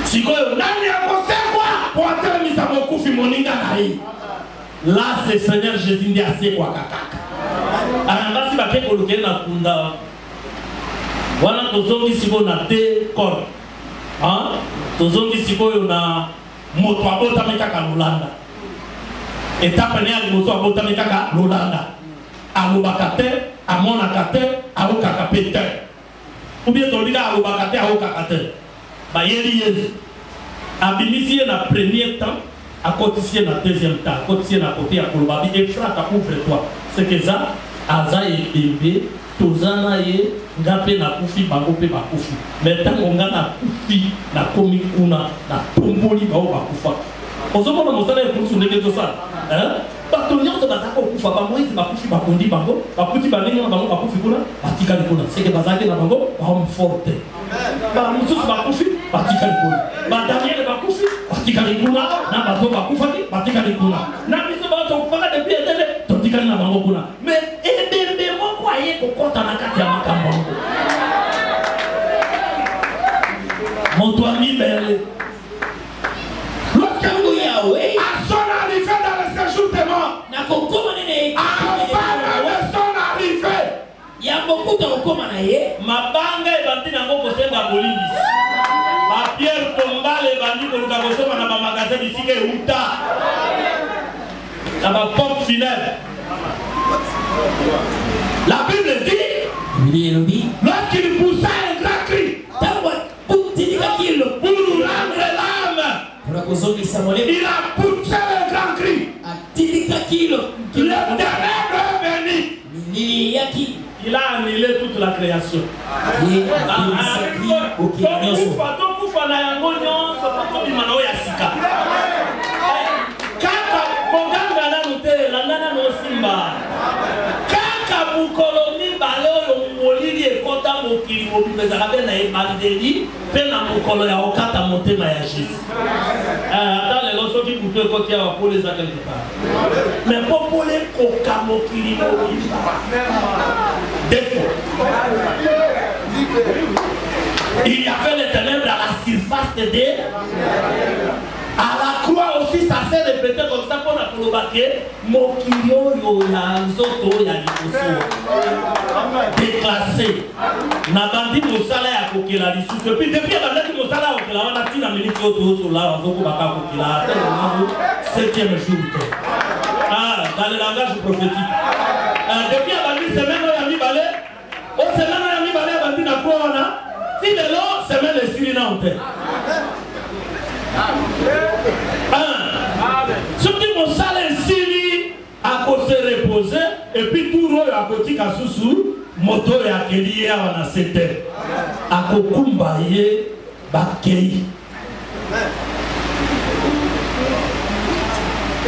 Sikoyo nani akosekwa pour atemisa mokufi moninga na hii. Là c'est Seigneur Jésus ndi asekwa kakaka. Anangasi bakeko lukena kunda. Wana tozongi siko na te corps. Tozongi sikoyo na moto abota mekaka Lolanda. Étape ne alimoso abota mekaka Lolanda. Alobakate, amonakate, aokakapete. Ou bien tolika alobakate, aokakate. Bayeli Yesu. Abimisie na premier temps, akotisie na deuxième temps, akotisie na côté à Kolobabi et fraka ouvre-toi. C'est que ça, aza et bébé, tozana ye, ngape na kufi, bangope bakufi. Mais tant qu'on a na kufi, na komikuna, na tomboli bao bakufa. Ozomona mosala ya kusu ndenge tosa. Bato nyonso bazaka okufa ba Moïse bakufi bakondi bango, bakuti balinga na bango bakufi kuna, batikali kuna. C'est que bazaki na bango, ba homme forte. Ba mususu bakufi, batikali kuna. Ba Daniel bakufi, batikali kuna, na bato bakufa ki, batikali kuna. Na biso bato okufaka depuis etele, totikali na bango kuna. Mais ebembe moko aye kokota na kati ya makambo. Moto amibele. À son arrivée dans le séjour des morts, avant de son arrivée, ma banga est bâtie dans mon côté de la police. Ma pierre tombale est bâtie pour le cabossé dans ma magasin ici qui est Outa. Dans ma pompe funèbre. La Bible dit, lorsqu'il poussa un grand cri, pour nous rendre l'âme, il a poussé un grand cri. Le ténèbre est venu. Il a annulé toute la création. Mais pour les coca il y avait les ténèbres à la surface de à la croix aussi, ça s'est répété comme ça pour la colobaquer. Mokilio Yoyanzoto Yanikoso. Déclassé. Nabandi Moussala ya Kokela Lissou. Et puis depuis Nabandi Moussala Kokela, on a dit la minute sur là, on va pas Kokela. 7e jour. Ah, dans le langage prophétique. Depuis Nabandi, c'est même un ami balai. Au semaine, un ami balai, Nabandi na quoi on a. Si de l'eau, c'est même les Suriname. Surtout mon salaire ici, à côté reposer, et puis tout le à côté à sous moto et à Kéli on a 7 heures. À Kokumbaye, Bakei.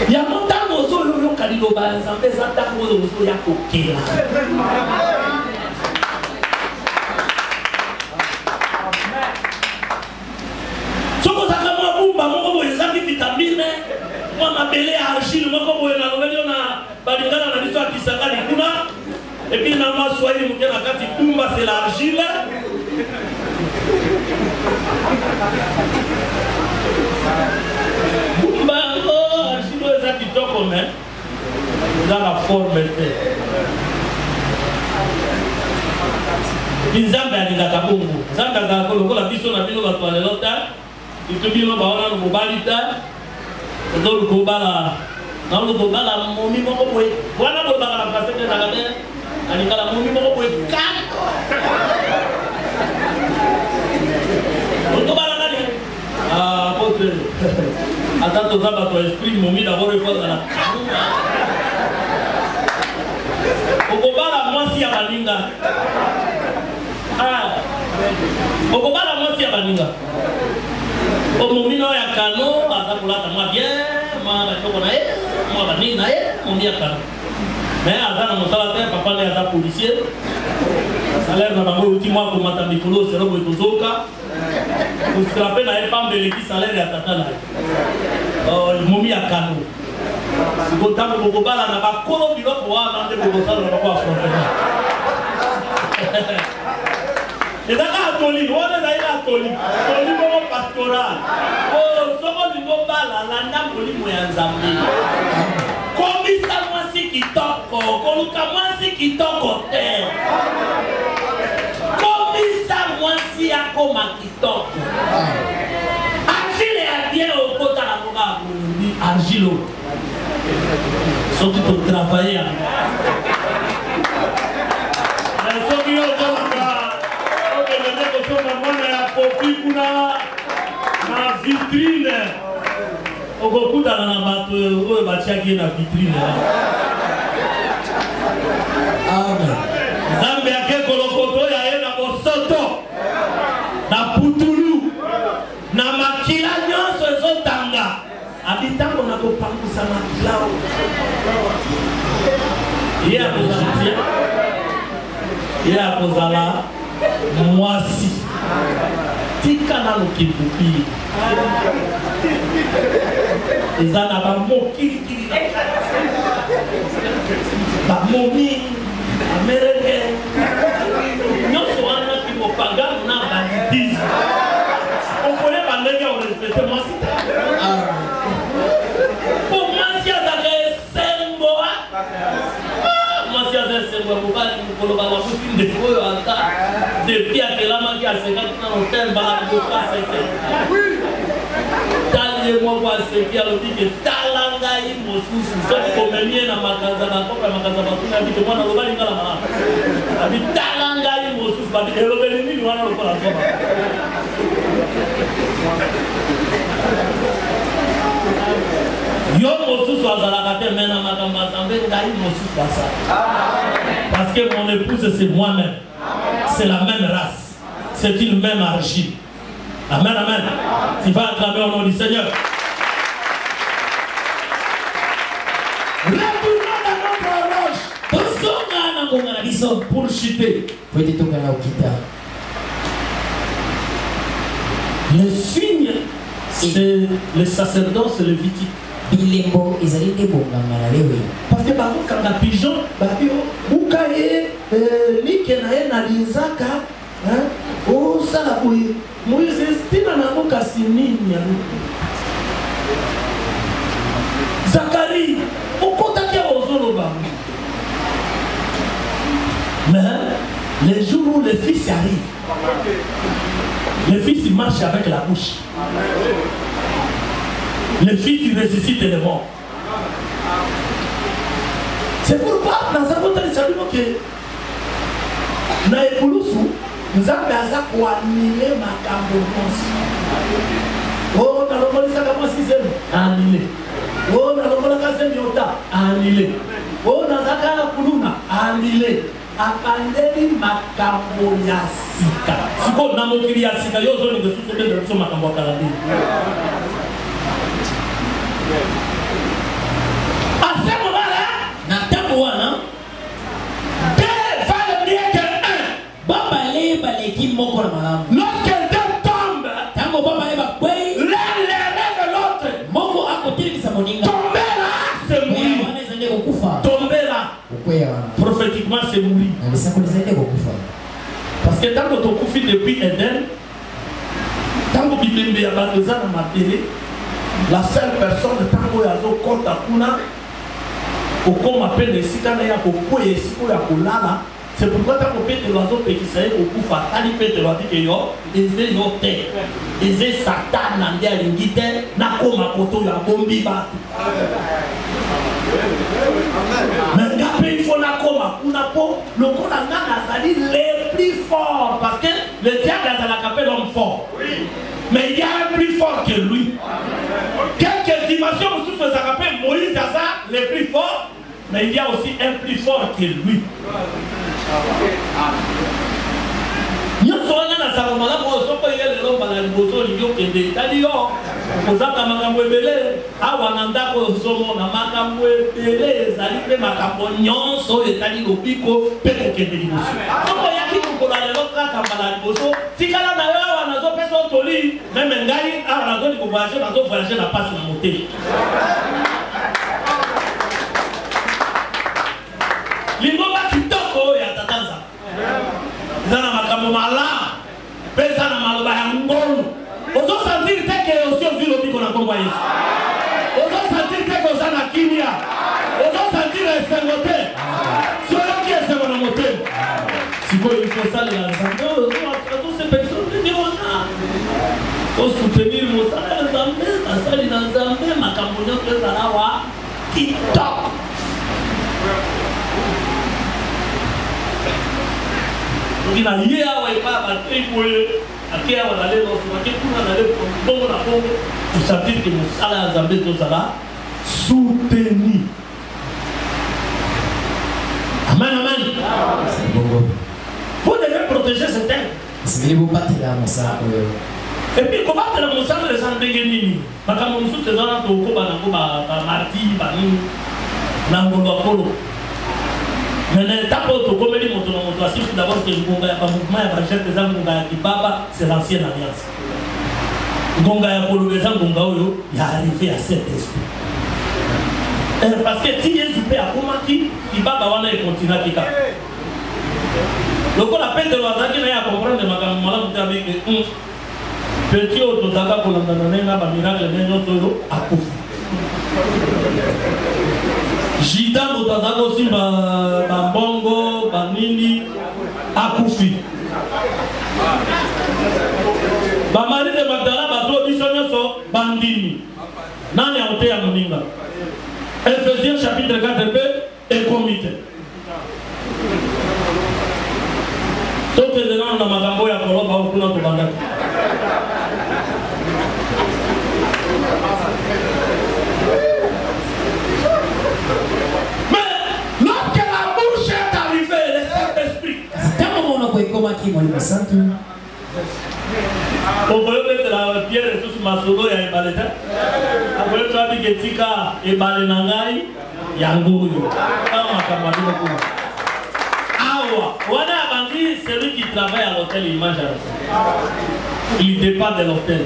Il y a mon temps aux autres, il y a Kalido Banzan, des attaques aux autres, il y a Kokela. Moi, je vitamine, moi, ma belle argile, moi, comme on a balingana na biso akisaka likuna, et puis na moi, soyez mouké na kati kumba, c'est l'argile. Kumba, oh, argile, c'est ça qui toque comme ça. Dans la forme, Nzambe alingaka bongo. Nzambe alingaka lokola biso na bino bato balelota. Itubino baona nubalita. Ndo lukobala. Na lukobala momi moko boy. Wana bo bakala pasete na kade. Alingala momi moko boy ka. Lukobala nani? Ah, pote. Atato zaba to esprit momi d'abord il faut la. Okobala mwasi ya baninga. Ah. Okobala mwasi ya baninga. Omomino ya kano atakulata mwa bien, mwa batoko na ye, mwa baninga na ye, momi ya kano. Mais azana mosala te papa ne aza policier. Salaire na bango uti mwa ko matambikulo sero bo tozoka. Uskrape na e pambele ki salaire ya tata na. Oh, momi ya kano. Siko tango bokobala na bakolo biloko wana nde bokosala na bako afrontema. Et d'accord, Toli, on est là, Toli, Toli, mon pastoral. Oh, ce qu'on dit, on va là, l'anda, Toli, moi, en Zambie. Comme ça, moi, si qui toque, comme ça, moi, si qui toque, comme ça, moi, si à comme qui toque. Argile est bien au côté de la boga, Argilo. Surtout pour travailler. Na vitrine okokuta na bato oyo batiaki na vitrine. Amen. Nzambe yake kolokoto ya ye na bosoto na putulu na makila nyonso ezotanga abitango na kopangusa makilao ye akozatia ye akozala mwasi tika na lokipupi eza na bamokilikili bamomi amerenge nyonso wana kimopagano na bandisme okole bandenge orespecte mwasi po mwasi azaka esengo mwasi aza esengo ya mobali mokolo balabusi ndeko oyo ata depuis akelamaki asekaki na hotel balakokaseke tali moko aseki alobi ke tala ngai mosusu soki komemi ye na makanza bakopa ya makanza batuna abike mwana lobali ngala malamu abi tala ngai mosusu babi elobeli nini wana lokola zoba yo mosusu azalaka te me na makambo asambe ngai mosusu asala parce que mon épouse c'est moi-même. C'est la même race. C'est une même argile. Amen, amen. Tu vas acclamer au nom du Seigneur. Retournons dans notre horloge. Pour chuter. Le signe, c'est le sacerdoce lévitique. Bilembo ezali te bonganga lewe parce que par contre quand la pigeon babio bukaye likena ye na linzaka o sala boye Moïse stina na boka sinini ya Zacharie, au contact aux Zoloba. Mais les jours où le fils arrive, le fils il marche avec la bouche. Le fils il ressuscite les morts. C'est pourquoi dans un autre salut que na ekulusu nous avons besoin d'annuler ma cambonance. Oh, na lomolisa kama sikizeni annulé. Oh, na lomolaka semiota annulé. Oh, na zakana kuluna annulé. Apandeli makambo ya sika. Siko na mokili ya sika yozo ni besusu de besusu makambo kaladi. À ce moment-là, deux valent mieux que un. Lorsque deux tombent, l'un les rêve l'autre. Tomber là, c'est mourir. Tomber là, prophétiquement, c'est mourir. Parce que tant que tu as depuis Eden, tant que tu as besoin de ma télé, la seule personne tant que tu as besoin au qu'on m'appelle les citadins pour couper ici pour la colada. C'est pourquoi tant que tu l'oiseau petit c'est au coup fatal il peut te dire que yo les notés les satan n'andé à l'ingité n'a comme à poto la bombi ba. Mais après il faut la comme à po le qu'on a nazali les plus forts parce que le diable a la capelle l'homme fort. Mais il y a un plus fort que lui. Quelques dimensions où se rappelle Moïse a ça les plus forts. Mais il y a aussi un plus fort que lui. Nous sommes dans la salle, nous sommes dans la bozo, nous sommes Lingoma kitoko ya tatanza. Zana makambo mala. Pesa na maloba ya ngolo. Ozo sentir teke osio vilo biko na Kongo Yesu. Ozo sentir teke osana kimia. Ozo sentir esengote. Sio qui est sur mon moteur. Si vous il faut ça les ensemble, tous ces personnes qui ont ça. Pour soutenir mon salaire ensemble, la salle ensemble, makambo nyote zalawa kitoko. Il a lié à Waïpa, à Tripoé, à Kia, à la Léon, à Kipuna, à la Léon, pour sentir que mon salaire Zambé Tozala soutenu. Amen, amen. Vous devez protéger cette terre. Et puis, comment tu as mon sang de sang déguéni? Parce que mon sou, c'est dans la Toko, Marti, Bani, Nangolo Apollo. Mais l'étape où tu commets mon motivation, d'abord que le mouvement de Baba, c'est l'ancienne alliance. Gonga ya Kolobezan Gonga Oyo, il est arrivé à cet esprit. Parce que si il est super à Komaki, il va avoir un continent qui a. Donc on appelle de l'Azaki à comprendre ma camarade avec petit autodaka pour l'Andanana, ma miracle, et notre à Kofi. Jida Motazako aussi Bambongo, Banini, Akufi. Bamari de Magdala, Bato, Bissonyoso, Bandini. Nani a ôté à Moninga. Ephésiens chapitre 4 et comité. Donc les gens dans Magambo et à Koloba au Kuna Tobanda. On peut mettre la pierre et tout ce masolo et un baleta. Après, tu as dit que Tika et Balenangai, Yangoyo. Awa, Wana Bandi, celui qui travaille à l'hôtel, il mange à l'hôtel. Il dépend de l'hôtel.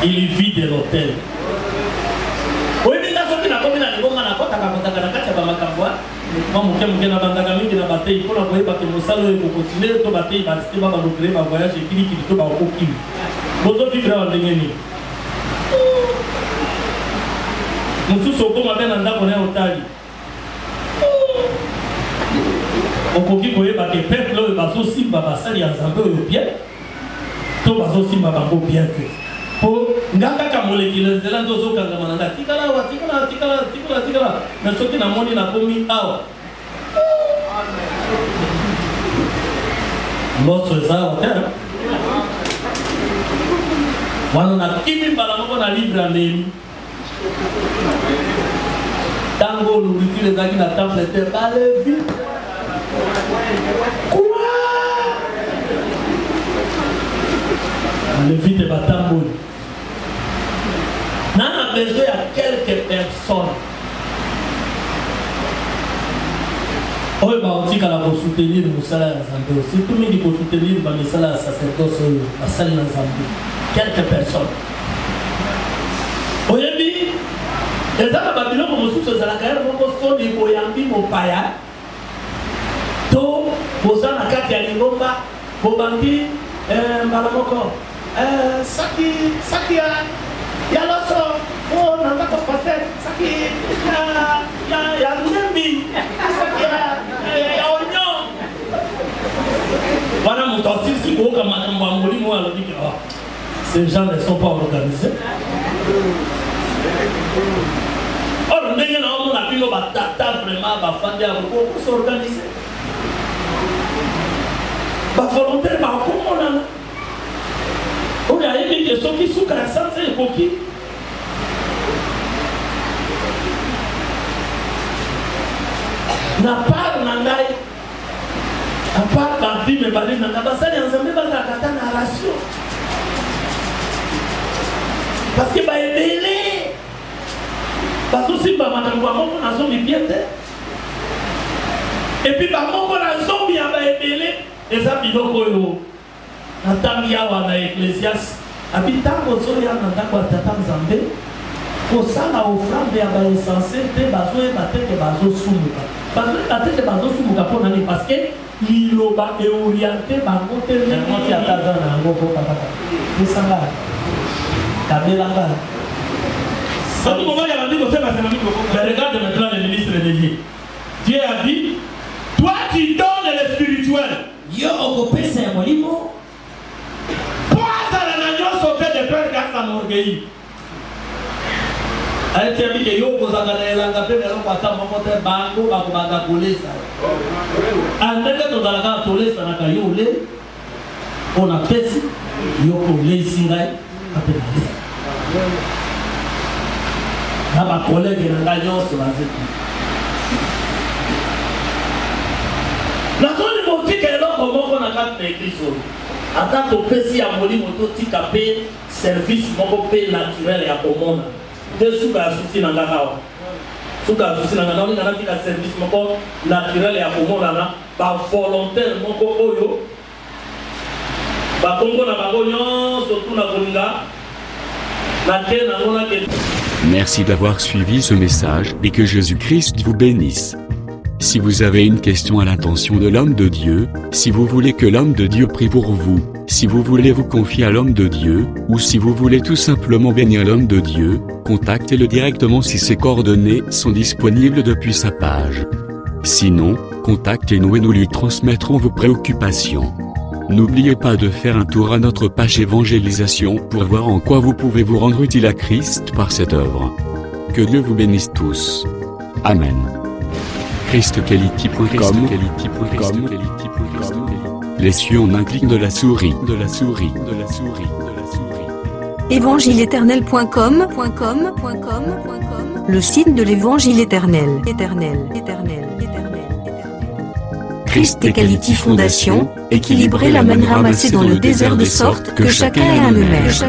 Il vit de l'hôtel. Oui, mais dans ce qui n'a pas mis la ligonga, n'a pas ta Maman qui na bandaka mingi na batei pour la voyer parce que mosalo et continuer to batei ba c'était ba recréer ba voyage et qui to ba oki bozo vivre en dengeni mosusu okoma mpe na ndako na ye otali okoki koyeba ke peuple oyo bazosimba basali ya nzambe oyo bien to bazosimba bango bien te po nga kaka molekile nzela nde ozokangama na nga tikala awa tikala me soki namoni nakomi awa loso eza awa te wana nakimi mbala moko na livre ya Néhémie ntango nourriture ezalaki na temple te balevi balevite batamboli nana besoin ya quelques personnes oyo baotikala kosoutenir mosala ya nzambe surtout mingi kosoutenir bamisala ya sacerdoce oyo basali na nzambe quelques personnes oyebi eza na babiloko mosusu ezalaka ere moko soni boyambi mopaya to boza na kati ya lingomba bobandi mbala moko saki ya loso o na ndako paster saki ya ndembi saki ya onyo wana moto asisi koyoka makambo ya molimo oyo alobiki ces gens ne sont pas organisés or ndenge na omona bino batata vraiment bafandi ya kokosorganize bavolontaire bakomonana oyo ayebi ke soki suka ya sanse ekoki na part na ngai apart bavime bali na ngai basali ya nzambe bazalaka ta na ratio parce que baebele bazosimba makambo ya moko na zombi bien te epuis bamoko na zombi ya baebele eza biloko oyo natangi awa na ecclésias abi ntango ozoya na ndako ya tata nzambe kosala ofrande ya baesense te bazoyeba teke bazosumuka bazoyeba teke bazosumuka mpo nani parce que liloba eoriente bango te ndenge ataza na yango po papaka esanga kabelanga mais regarde maintenant le ministre de Dieu. Dieu a dit, toi tu donnes le spirituel. Yo okopesa ya molimo. Poza la nanyo sauter de peur grâce à l'orgueil. Elle t'a dit que yo kozanga na elanga pe na longa ta moko te bango bakobanga kolesa. Andeka tozalaka tolesa na kayole. On a pesi yo kolesi ngai apelale. Na ba collègue na ngai nyonso bazeki. La zone motique eloko moko na kati na ekristo. Ata topesi ya molimo totika pe service moko pe naturel ya komona. Te suka ya susi na nga kawa. Suka ya susi na nga naoni na tika service moko naturel ya komona na ba volontaire moko oyo. Ba kongo na bango nyonso tuna kolinga. Na te na ngona ke. Merci d'avoir suivi ce message et que Jésus-Christ vous bénisse. Si vous avez une question à l'intention de l'homme de Dieu, si vous voulez que l'homme de Dieu prie pour vous, si vous voulez vous confier à l'homme de Dieu, ou si vous voulez tout simplement bénir l'homme de Dieu, contactez-le directement si ses coordonnées sont disponibles depuis sa page. Sinon, contactez-nous et nous lui transmettrons vos préoccupations. N'oubliez pas de faire un tour à notre page évangélisation pour voir en quoi vous pouvez vous rendre utile à Christ par cette œuvre. Que Dieu vous bénisse tous. Amen. ChristQuality.com. Les cieux en un clic de la souris. Évangile-éternel.com. Le site de l'évangile éternel. ChristQuality Fondation, équilibrer la manne ramassée dans le désert de sorte que chacun ait un eumètre.